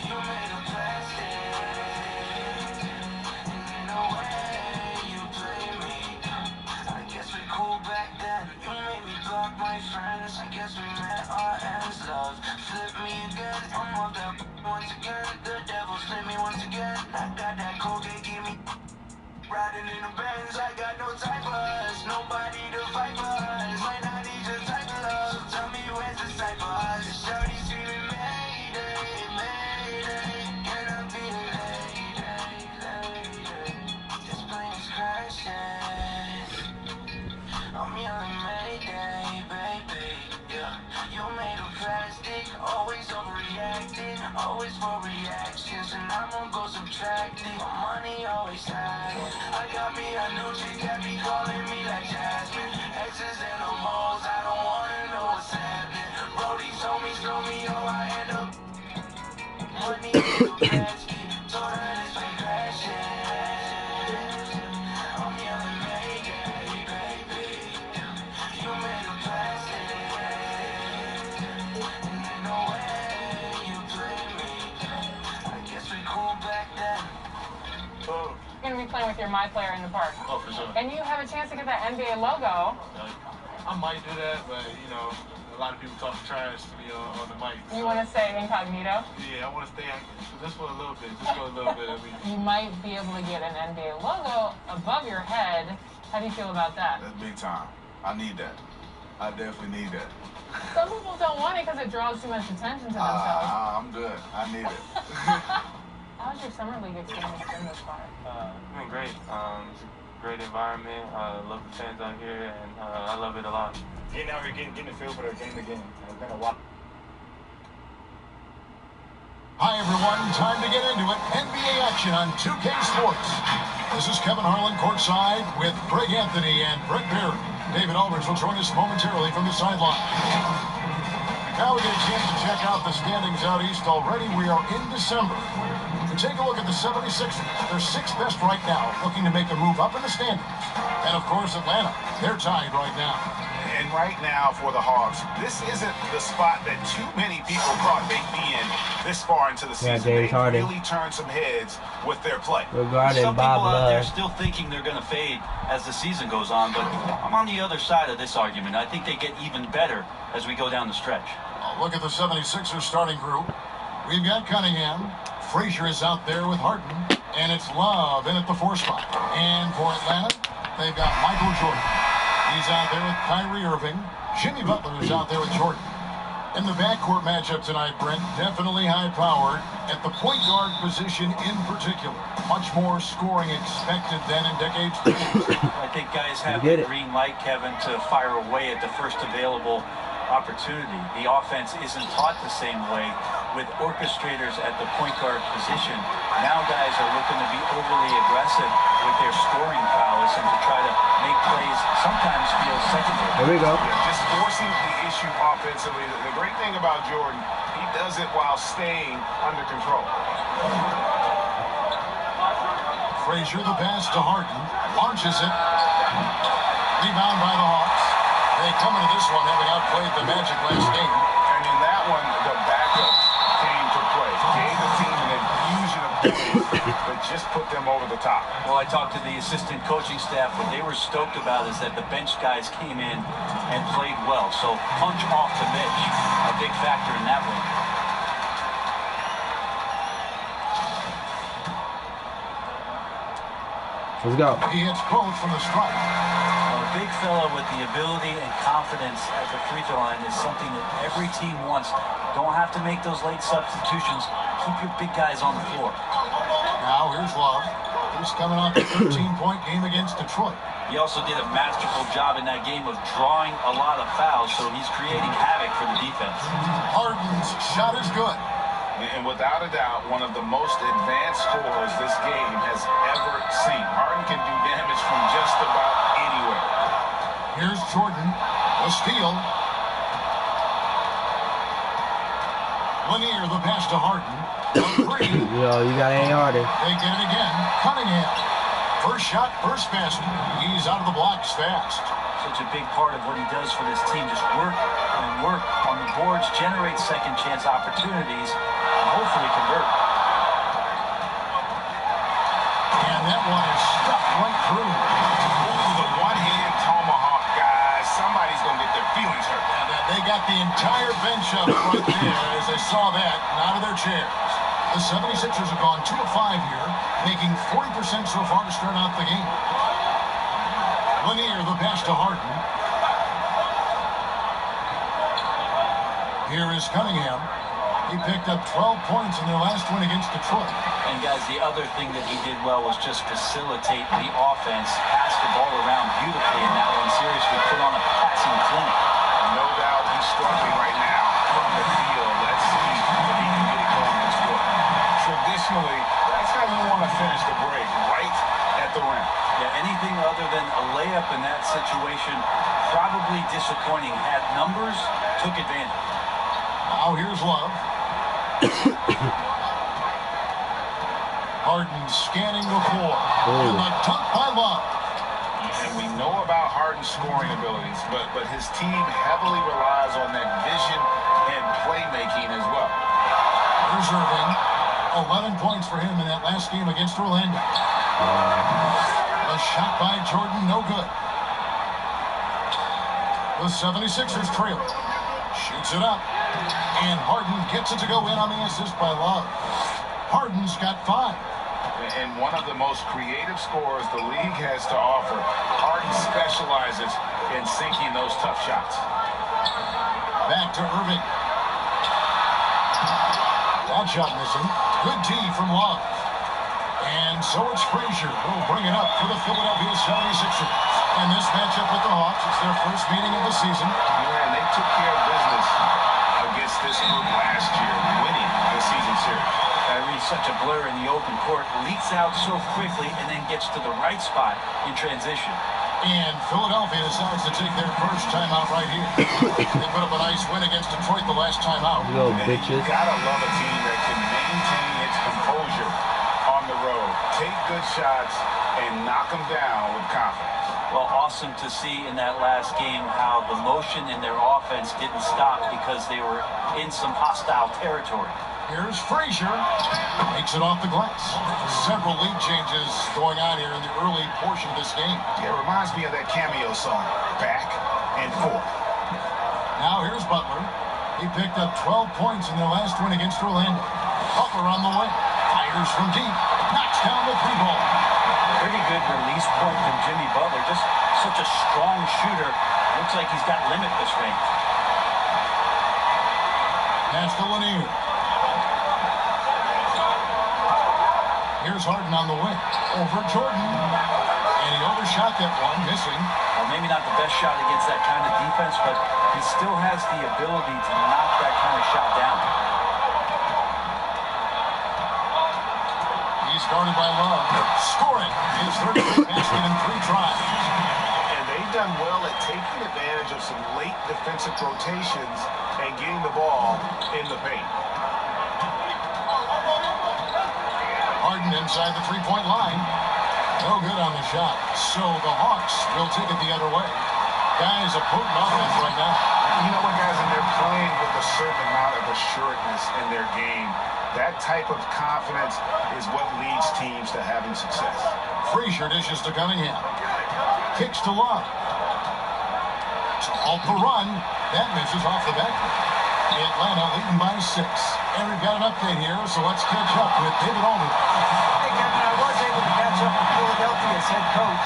You made of plastic, and no way you play me. I guess we cool back then. You made me block my friends. I guess we met our ends. Love flip me again. I'm off that once again. The devil slip me once again. I got that cold, they give me riding in the Benz. I got no time for us, nobody to fight for us. Might not need your type of love. Tell me where's the type for us. Shorty screaming Mayday, Mayday. Can I be the lady? This plane is crashing. I'm yelling Mayday, baby. Yeah, you made of plastic, always overreacting, always for reactions, and I'm gonna go subtracting. My money always hiding. I got me a new chick that be calling me like Jasmine. Exes and no moles, I don't wanna know what's happening. Brody told me slow me up, I end up money in the basket, told her this been crashing. I'm yelling Mayday, baby. You made of plastic, and no way you play me. I guess we cool back then. My Player in the Park. Oh, for sure. And you have a chance to get that NBA logo. I might do that, but, you know, a lot of people talk trash to me on the mic. You want to stay incognito? Yeah, I want to stay just for a little bit. Just for a little bit. I mean. You might be able to get an NBA logo above your head. How do you feel about that? That's big time. I need that. I definitely need that. Some people don't want it because it draws too much attention to themselves. I'm good. I need it. How's your summer league experience been this far? It's been great. It's a great environment. I love the fans out here, and I love it a lot. Getting out here, getting a feel for the game again. It's been a while. Hi, everyone. Time to get into it. NBA action on 2K Sports. This is Kevin Harlan courtside with Greg Anthony and Brett Barry. David Aldridge will join us momentarily from the sideline. Now we get a chance to check out the standings out east already. We are in December. To take a look at the 76ers, they're sixth best right now, looking to make a move up in the standings. And of course, Atlanta, they're tied right now. And right now for the Hawks, this isn't the spot that too many people thought they'd be in this far into the season. They really turned some heads with their play. Regarding Some Bob people out there Love. still thinking they're going to fade as the season goes on, but I'm on the other side of this argument. I think they get even better as we go down the stretch. Look at the 76ers starting group. We've got Cunningham. Frazier is out there with Harden. And it's Love in at the 4 spot. And for Atlanta, they've got Michael Jordan. He's out there with Kyrie Irving. Jimmy Butler is out there with Jordan. In the backcourt matchup tonight, Brent, definitely high-powered. At the point guard position in particular, much more scoring expected than in decades past. I think guys have the green light, Kevin, to fire away at the first available opportunity. The offense isn't taught the same way with orchestrators at the point guard position. Now guys are looking to be overly aggressive with their scoring prowess and to try to make plays sometimes feel secondary. There we go. Yeah, just forcing the issue offensively. The great thing about Jordan, he does it while staying under control. Frazier, the pass to Harden, launches it. Rebound by the Hawks. They come into this one having outplayed the Magic last game. And in that one, the backup came to play. Gave the team an infusion of points, but just put them over the top. Well, I talked to the assistant coaching staff. What they were stoked about is that the bench guys came in and played well. So punch off to Mitch, a big factor in that one. Let's go. He hits both from the stripe. A big fella with the ability and confidence at the free throw line is something that every team wants. Don't have to make those late substitutions. Keep your big guys on the floor. Now here's Love. He's coming off a 13-point game against Detroit. He also did a masterful job in that game of drawing a lot of fouls, so he's creating havoc for the defense. Harden's shot is good. And without a doubt, one of the most advanced scorers this game has ever seen. Harden can do damage from just about anywhere. Here's Jordan. A steal. Lanier, the pass to Harden. Yo, you got A harder. They get it again. Cunningham. First shot, first basket. He's out of the blocks fast. Such a big part of what he does for this team. Just work and work on the boards, generate second chance opportunities, and hopefully convert. And that one is stuck right through. Ooh, the one-hand tomahawk, guys. Somebody's going to get their feelings hurt. And they got the entire bench up right there as they saw that and out of their chairs. The 76ers have gone 2 of 5 here, making 40% so far to start out the game. Lanier, the pass to Harden. Here is Cunningham. He picked up 12 points in their last win against Detroit. And guys, the other thing that he did well was just facilitate the offense, pass the ball around beautifully, and now seriously put on a passing clinic. No doubt he's struggling right now from the field. Let's see if he can get it going this quarter. Traditionally, that's how you want to finish the break, right at the rim. Yeah, anything other than a layup in that situation, probably disappointing. Had numbers, took advantage. Now here's Love. Harden scanning the floor. And the dunk by Love. And we know about Harden's scoring abilities, but his team heavily relies on that vision and playmaking as well. Here's Irving. 11 points for him in that last game against Orlando. A shot by Jordan, no good. The 76ers trail. Shoots it up. And Harden gets it to go in on the assist by Love. Harden's got 5. And one of the most creative scorers the league has to offer. Harden specializes in sinking those tough shots. Back to Irving. That shot missing. Good D from Love. And so it's Frazier who'll bring it up for the Philadelphia 76ers. And this matchup with the Hawks, it's their first meeting of the season. Yeah, and they took care of business against this group last year, winning the season series. Kyrie's such a blur in the open court, leaks out so quickly, and then gets to the right spot in transition. And Philadelphia decides to take their first timeout right here. They put up a nice win against Detroit the last time out. Go, bitches. You gotta love a team that can maintain its composure on the road, take good shots, and knock them down with confidence. Well, awesome to see in that last game how the motion in their offense didn't stop because they were in some hostile territory. Here's Frazier. Makes it off the glass. Several lead changes going on here in the early portion of this game. Yeah, it reminds me of that cameo song, Back and Forth. Now here's Butler. He picked up 12 points in their last win against Orlando. Butler on the way. Fires from deep. Knocks down the 3-ball. Pretty good release point from Jimmy Butler. Just such a strong shooter. Looks like he's got limitless range. Pass to Lanier. Here's Harden on the wing. Over Jordan. And he overshot that one, missing. Well, maybe not the best shot against that kind of defense, but he still has the ability to knock that kind of shot down. He's guarded by Love. Scoring his 30th basket in 3 tries. And they've done well at taking advantage of some late defensive rotations and getting the ball in the paint. Harden inside the 3-point line. No good on the shot. So the Hawks will take it the other way. Guys, a potent offense right now. You know what, guys, and they're playing with a certain amount of assuredness in their game. That type of confidence is what leads teams to having success. Frazier dishes to Cunningham. Kicks to Love. Off the run. That misses off the back. Atlanta leading by 6. And we've got an update here, so let's catch up with David Olney. Hey, Kevin, I was able to catch up with Philadelphia's head coach.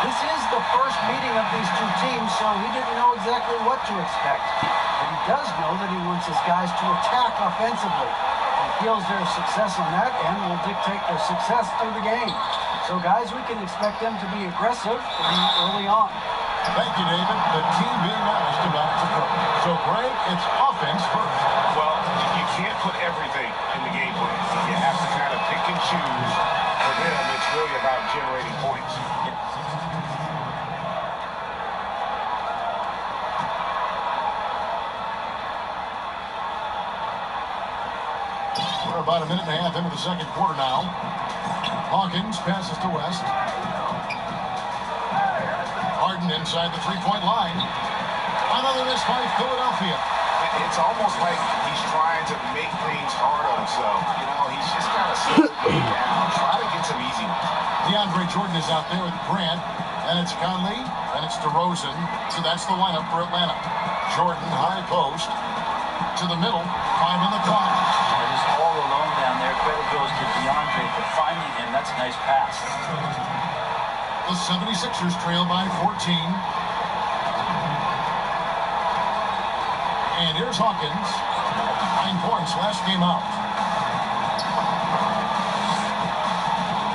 This is the first meeting of these two teams, so he didn't know exactly what to expect. But he does know that he wants his guys to attack offensively. He feels their success on that end will dictate their success through the game. So, guys, we can expect them to be aggressive early on. Thank you, David. The team being honest about its approach. So, Greg, it's offense first. Well, you can't put everything in the game plan. You have to kind of pick and choose. For them, it's really about generating points. We're about a minute and a half into the second quarter now. Hawkins passes to West. Harden inside the 3-point line. Another miss by Philadelphia. It's almost like he's trying to make things hard on himself. You know, he's just got to slow it down. Try to get some easy ones. DeAndre Jordan is out there with Grant. And it's Conley. And it's DeRozan. So that's the lineup for Atlanta. Jordan, high post. To the middle. 5 on the clock. He's all alone down there. Credit goes to DeAndre for finding him. That's a nice pass. The 76ers trail by 14. And here's Hawkins. 9 points last game out.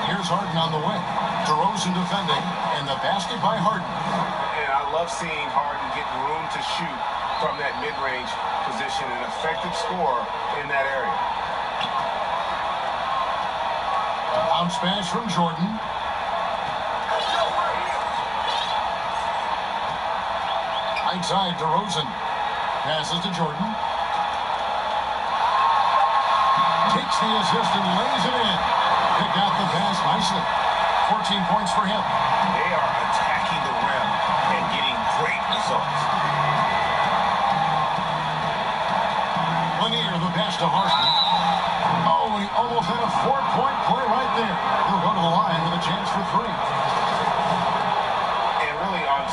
Here's Harden on the wing. DeRozan defending. And the basket by Harden. And I love seeing Harden get room to shoot from that mid-range position. An effective scorer in that area. Bounce pass from Jordan. Right side, DeRozan. Passes to Jordan. Takes the assist and lays it in. Picked out the pass nicely. 14 points for him. They are attacking the rim and getting great results. Lanier, the pass to Harden. Oh, and he almost had a 4-point play right there. He'll go to the line with a chance for 3.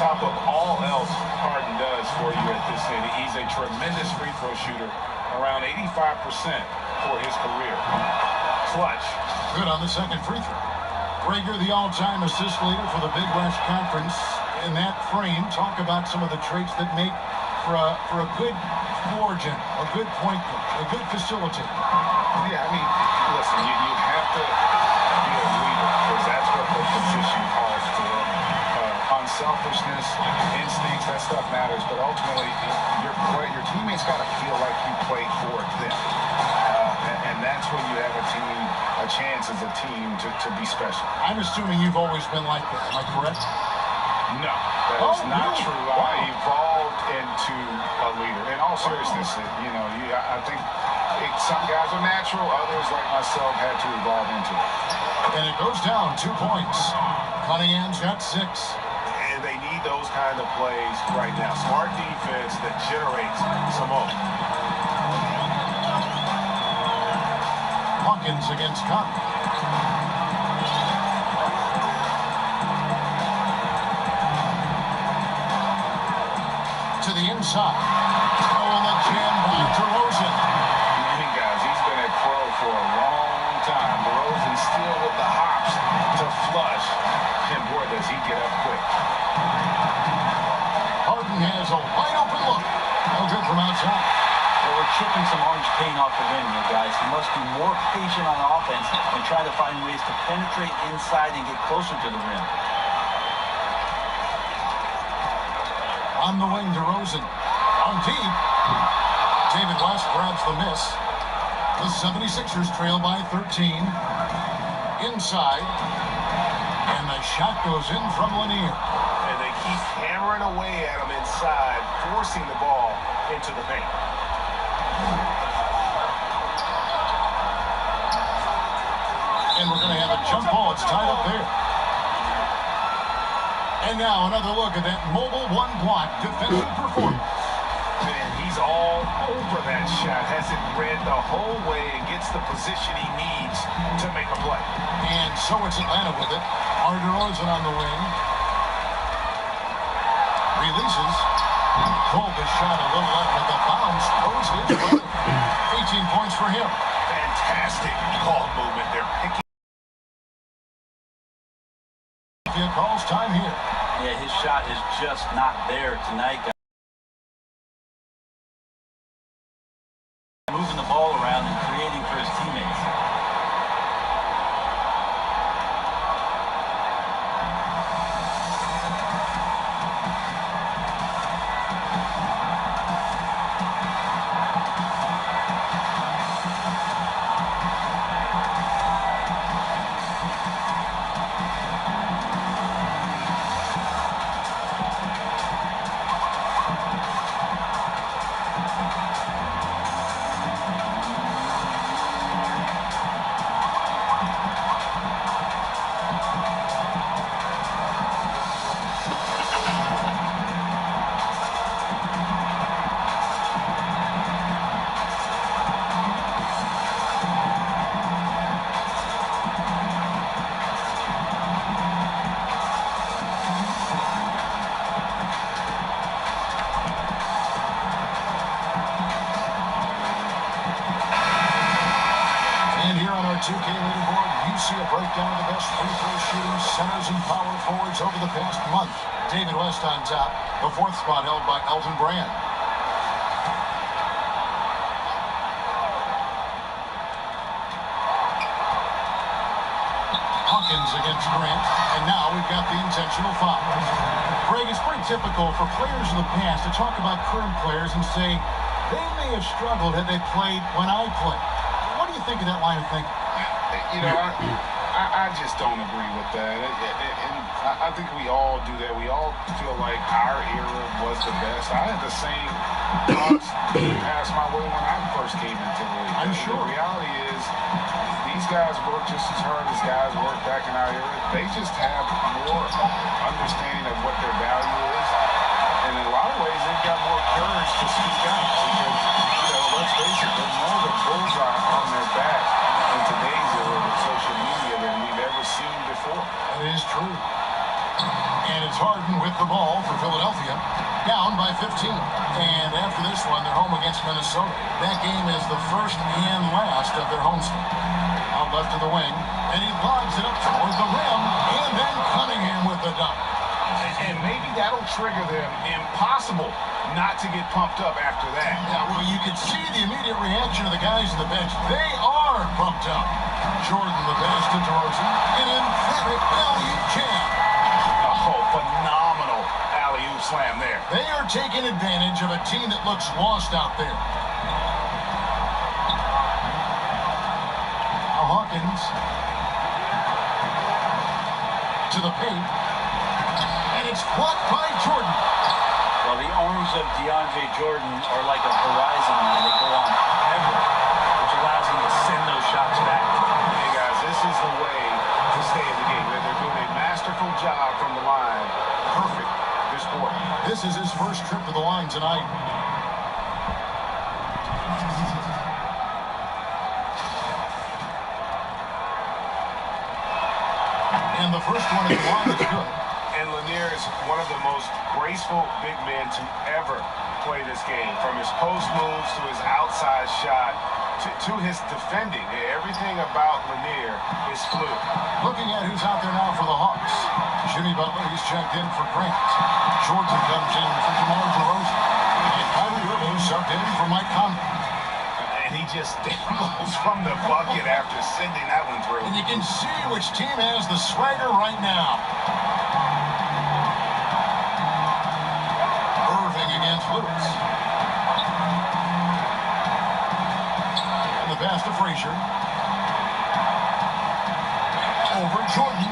top of all else Harden does for you at this city, he's a tremendous free throw shooter, around 85% for his career. Clutch. Good on the second free throw. Rager, the all-time assist leader for the Big West Conference. In that frame, talk about some of the traits that make for a good floor general, a good point guard, a good facilitator. Yeah, I mean, listen, you have to be a leader because that's what the position calls for. Unselfishness, instincts, that stuff matters, but ultimately your teammates got to feel like you play for them. And that's when you have a chance as a team to be special. I'm assuming you've always been like that. Am I correct? No, that is not true. Wow. I evolved into a leader. In all seriousness, I think some guys are natural. Others, like myself, had to evolve into it. And it goes down 2 points. Cunningham's got 6. And they need those kind of plays right now. Smart defense that generates some more. Hawkins against Cup. To the inside. Oh, and the jam by DeRozan. Guys, he's been at Pro for a long time. DeRozan still with the hops to flush. And boy, does he get up quick. Harden has a wide open look. No good from outside. Well, we're chipping some orange paint off the rim here, guys. He must be more patient on offense and try to find ways to penetrate inside and get closer to the rim. On the wing, DeRozan. On deep. David West grabs the miss. The 76ers trail by 13. Inside. And the shot goes in from Lanier. And they keep hammering away at him inside, forcing the ball into the paint. And we're going to have a jump ball. It's tied up there. And now another look at that mobile one-block defensive performance. Man, he's all over that shot. Has it read the whole way and gets the position he needs to make a play. And so it's Atlanta with it. DeRozan on the wing. Releases. Pulled the shot a little left with the bounce. Goes his way. 18 points for him. Fantastic ball movement there. He calls time here. Yeah, his shot is just not there tonight, guys. Moving the ball around and creating for his teammates. Breakdown of the best free throw shooting centers and power forwards over the past month. David West on top. The 4th spot held by Elton Brand. Hawkins against Grant. And now we've got the intentional foul. Greg, it's pretty typical for players in the past to talk about current players and say they may have struggled had they played when I played. What do you think of that line of thinking? I just don't agree with that. And I think we all do that. We all feel like our era was the best. I had the same thoughts pass my way when I first came into the league. I'm sure. The reality is these guys work just as hard as guys worked back in our era. They just have more understanding of what their value is. And in a lot of ways, they've got more courage to speak out. Because, let's face it, there's more of a bullseye on their back in today's era with social media than we've ever seen before. That is true. And it's Harden with the ball for down by 15. And after this one, they're home against Minnesota. That game is the first and last of their homestand. Out left to the wing, and he lobs it up towards the rim, and then Cunningham with the dunk. And maybe that'll trigger them. Impossible not to get pumped up after that. Yeah, well, you can see the immediate reaction of the guys on the bench. They are pumped up. Jordan the pass to DeRozan. An emphatic alley-oop jam. Oh, phenomenal alley-oop slam there. They are taking advantage of a team that looks lost out there. Now Hawkins to the paint. And it's blocked by Jordan. Well, the arms of DeAndre Jordan are like a horizon line. They go on forever, which allows him to send those shots back. Hey, guys, this is the way to stay in the game. They're doing a masterful job from the line. Perfect this quarter. This is his first trip to the line tonight. And the first one at the line is good. And Lanier is one of the most graceful big men to ever play this game. From his post moves to his outside shot to his defending. Everything about Lanier is fluid. Looking at who's out there now for the Hawks. Jimmy Butler, he's checked in for Grant. Jordan comes in for DeMar DeRozan. And Kyrie Irving subbed in for Mike Conley. And he just goes from the bucket after sending that one through. And you can see which team has the swagger right now. Irving against Lewis. And the pass to Frazier. Over Jordan.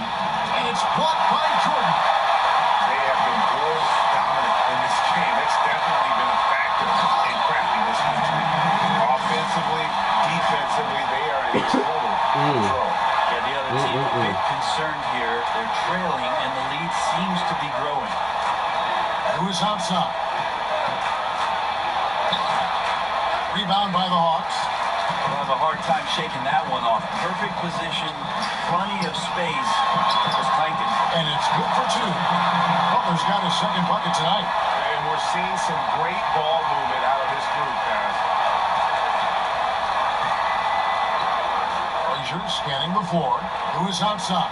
And it's blocked by Jordan. They have been more dominant in this game. That's definitely been a factor in crafting this victory. Offensively, defensively, they are in total control. Yeah, the other team a bit concerned here. They're trailing, and the lead seems to be growing. Lewis outside. Rebound by the Hawks. They'll have a hard time shaking that one off. Perfect position, plenty of space. Just clanking. And it's good for two. Butler's got his second bucket tonight. And we're seeing some great ball movement out of this group, guys. Frazier scanning the floor. Lewis outside.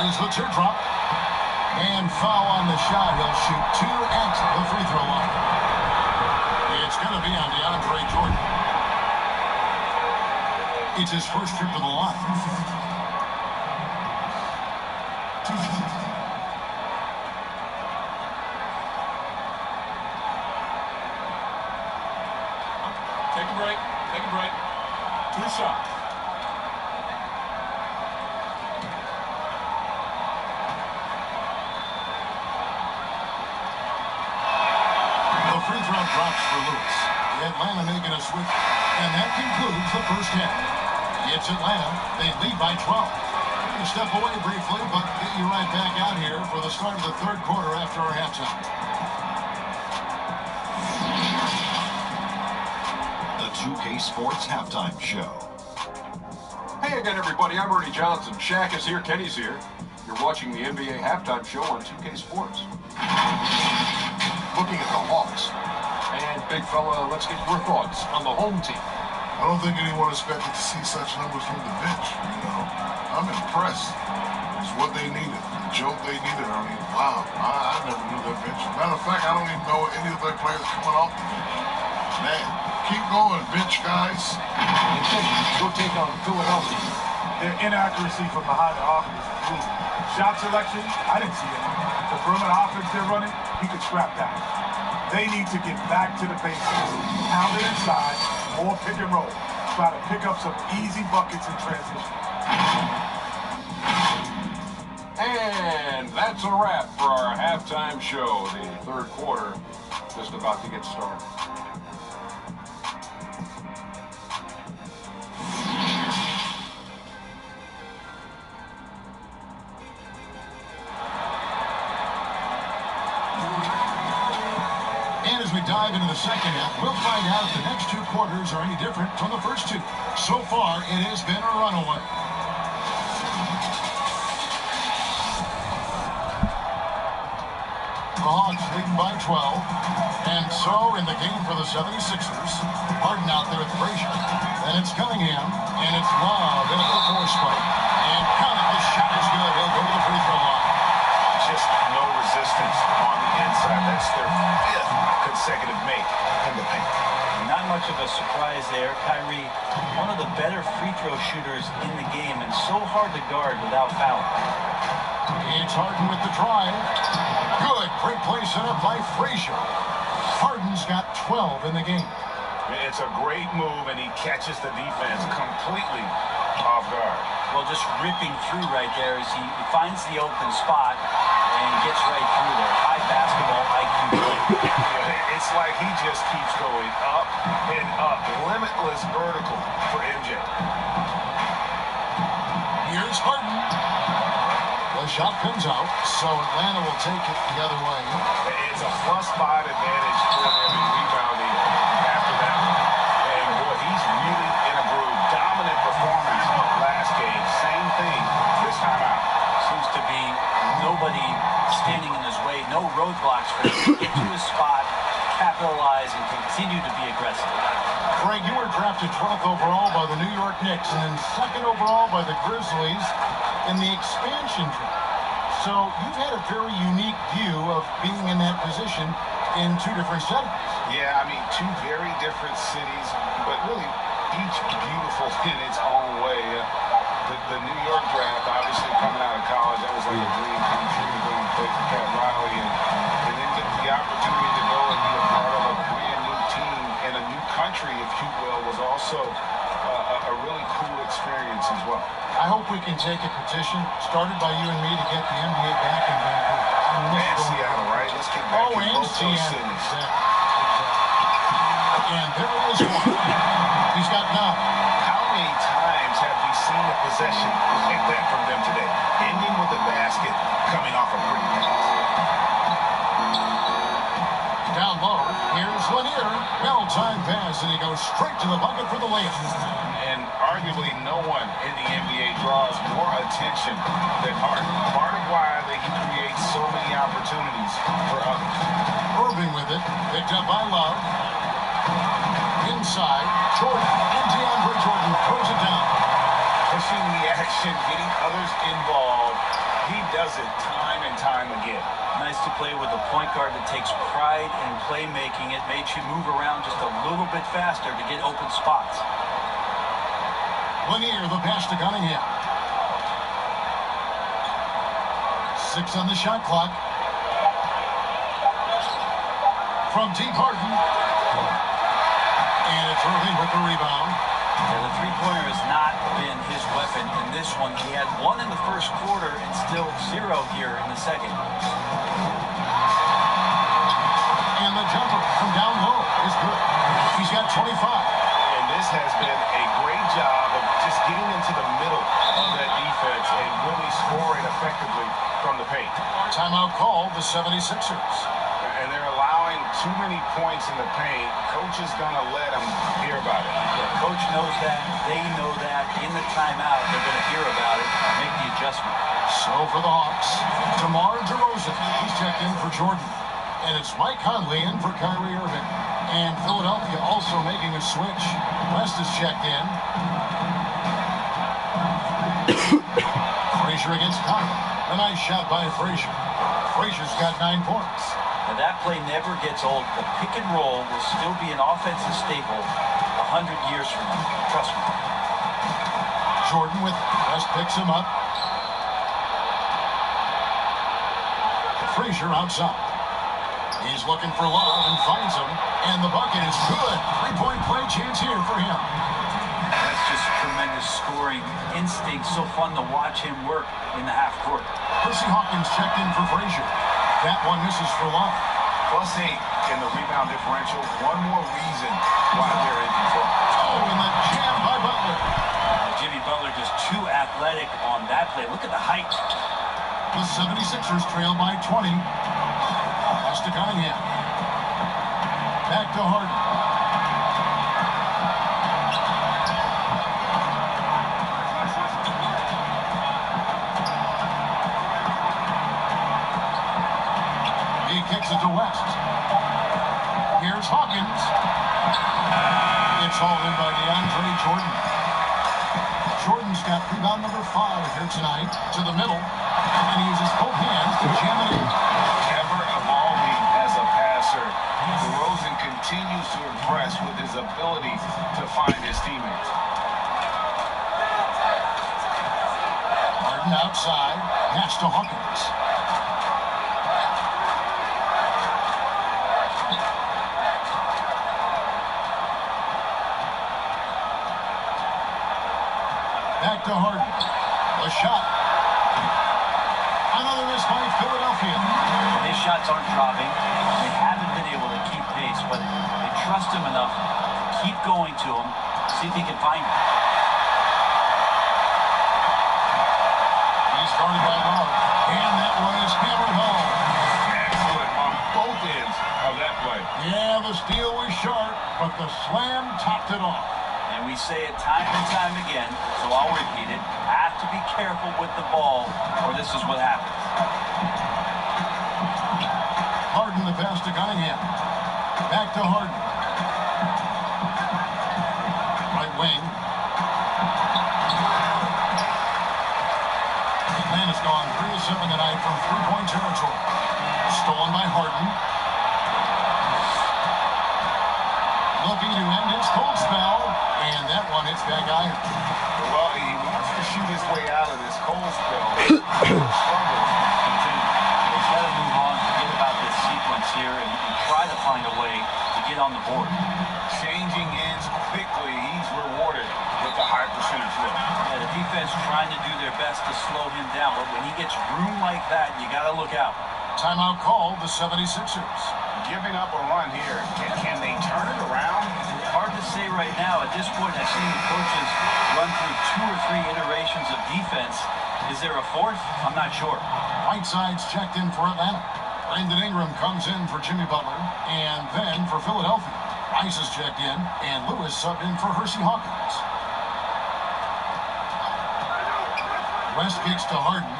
Here's the teardrop. And foul on the shot. He'll shoot two at the free throw line. It's going to be on DeAndre Jordan. It's his first trip to the line. Take a break. Take a break. Two shots. The free throw drops for Lewis. Atlanta making a switch. And that concludes the first half. It's Atlanta. They lead by 12. We're going to step away briefly, but get you right back out here for the start of the third quarter after our halftime. The 2K Sports Halftime Show. Hey again, everybody. I'm Ernie Johnson. Shaq is here. Kenny's here. You're watching the NBA Halftime Show on 2K Sports. Looking at the Hawks. And, big fella, let's get your thoughts on the home team. I don't think anyone expected to see such numbers from the bench, you know. I'm impressed. It's what they needed. The joke they needed. I mean, wow. I never knew that bench. Matter of fact, I don't even know any of their players coming off the bench. Man, keep going, bench guys. Go take on Philadelphia. Their inaccuracy from behind the offense is brutal. Shot selection, I didn't see it. The perimeter offense they're running, you could scrap that. They need to get back to the basics. Pound it inside, more pick and roll. Try to pick up some easy buckets in transition. And that's a wrap for our halftime show. The third quarter just about to get started. And as we dive into the second half, we'll find out if the next two quarters are any different from the first two. So far, it has been a runaway. The Hawks leading by 12. And so in the game for the 76ers, Harden out there with Frazier. Then it's Cunningham, and it's Love in at the 4 spot. And Cunningham's shot is good. He'll go to the free throw line. Just no resistance on the inside. That's their 5th consecutive make in the paint. Not much of a surprise there. Kyrie, one of the better free throw shooters in the game, and so hard to guard without fouling. It's Harden with the drive. Good. Great play set up by Frazier. Harden's got 12 in the game. It's a great move, and he catches the defense completely off guard. Well, just ripping through right there as he finds the open spot and gets right through there. High basketball IQ play. It's like he just keeps going up and up. Limitless vertical for MJ. Here's Harden. The shot comes out, so Atlanta will take it the other way. It's a +5 advantage for them in rebounding after that. And boy, he's really in a groove. Dominant performance last game. Same thing this time out. Seems to be nobody standing in his way. No roadblocks for him to get to his spot, capitalize, and continue to be aggressive. Greg, you were drafted 12th overall by the New York Knicks and then 2nd overall by the Grizzlies in the expansion draft. So you've had a very unique view of being in that position in 2 different settings. Yeah, I mean, 2 very different cities, but really each beautiful in its own way. The New York draft, obviously coming out of college, that was like a dream come true to go and play for Pat Riley, and then get the opportunity to go and be a part of a brand new team and a new country, if you will, was also a really cool experience as well. I hope we can take a petition started by you and me to get the NBA back in Vancouver. And Seattle, right? Let's get back in and both those Seattle. cities. And there it is. He's got 9. How many times have we seen a possession like that from them today? Ending with a basket, coming off a pretty pass. Down low, here's Lanier. Well-timed pass, and he goes straight to the bucket for the layup. And arguably no one in the NBA draws more attention than Harden. Part of why he creates so many opportunities for others. Irving with it, picked up by Love. Inside, Jordan, and DeAndre Jordan throws it down. Pushing the action, getting others involved. He does it time and time again. Nice to play with a point guard that takes pride in playmaking. It makes you move around just a little bit faster to get open spots. Lanier, the pass to Cunningham. 6 on the shot clock. From deep, Harden. And it's Irving with the rebound. Yeah, the three-pointer has not been his weapon in this one. He had 1 in the first quarter and still 0 here in the second. And the jumper from down low is good. He's got 25. And this has been a great job of just getting into the middle of that defense and really scoring effectively from the paint. Timeout called the 76ers. And they're allowing too many points in the paint. Coach is going to let them hear about it. Yeah, coach knows that. They know that. In the timeout, they're going to hear about it and make the adjustment. So for the Hawks, DeMar DeRozan, he's checked in for Jordan. And it's Mike Conley in for Kyrie Irving. And Philadelphia also making a switch. West is checked in. Frazier against Conley. A nice shot by Frazier. Frazier's got 9 points. Now that play never gets old. The pick and roll will still be an offensive staple 100 years from now. Trust me. Jordan with West picks him up. Frazier outside. He's looking for Love and finds him. And the bucket is good. 3-point play chance here for him. That's just tremendous scoring instinct. So fun to watch him work in the half court. Percy Hawkins checked in for Frazier. That one misses for Love. +8 in the rebound differential. One more reason why they're in control. Oh, and the jam by Butler. Jimmy Butler just too athletic on that play. Look at the height. The 76ers trail by 20. Pass to Cunningham. Back to Harden. He kicks it to West. Here's Hawkins. It's hauled in by DeAndre Jordan. Jordan's got rebound number 5 here tonight. To the middle. And he uses both hands to jam it in. Ever evolving as a passer, DeRozan continues to impress with his ability to find his teammates. Harden outside. Pass to Hawkins. Back to Harden. A shot. Another miss by Philadelphia. His shots aren't dropping. They haven't been able to keep pace, but they trust him enough to keep going to him, see if he can find him. He's guarded by Love. And that one is hammered home. Excellent on both ends of that play. Yeah, the steal was sharp, but the slam topped it off. And we say it time and time again, so I'll repeat it. Have to be careful with the ball, or this is what happens. Harden the pass to Cunningham. Back to Harden. Right wing. Man has gone 3 of 7 tonight from three-point territory. Stolen by Harden. Looking to end his cold spell. And that one hits back iron. Well, he wants to shoot his way out of this cold spell. Struggles continue. He's got to move on, forget about this sequence here, and try to find a way to get on the board. Changing ends quickly, he's rewarded with a high percentage look. Yeah, the defense trying to do their best to slow him down, but when he gets room like that, you got to look out. Timeout called the 76ers. Giving up a run here. Can they turn it around? Hard to say right now. At this point, I've seen the coaches run through 2 or 3 iterations of defense. Is there a fourth? I'm not sure. Whiteside's checked in for Atlanta. Brandon Ingram comes in for Jimmy Butler. And then for Philadelphia, Rice is checked in. And Lewis subbed in for Hersey Hawkins. West kicks to Harden.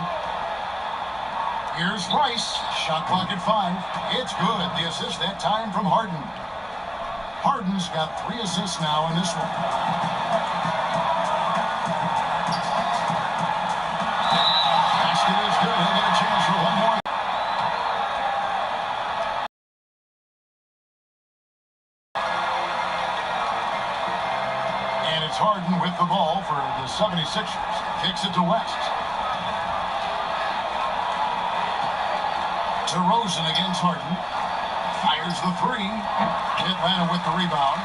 Here's Rice. Shot clock at 5. It's good. The assist that time from Harden. Harden's got 3 assists now in this one. Basket is good. He'll get a chance for one more. And it's Harden with the ball for the 76ers. Kicks it to West. DeRozan against Harden. Fires the 3. Atlanta with the rebound.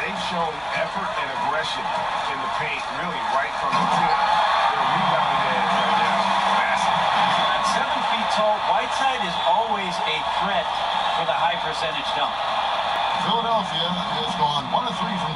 They've shown effort and aggression in the paint, really right from the tip. Their rebounding edge right now, massive. At 7 feet tall, Whiteside is always a threat for the high percentage dunk. Philadelphia has gone 1 of 3 from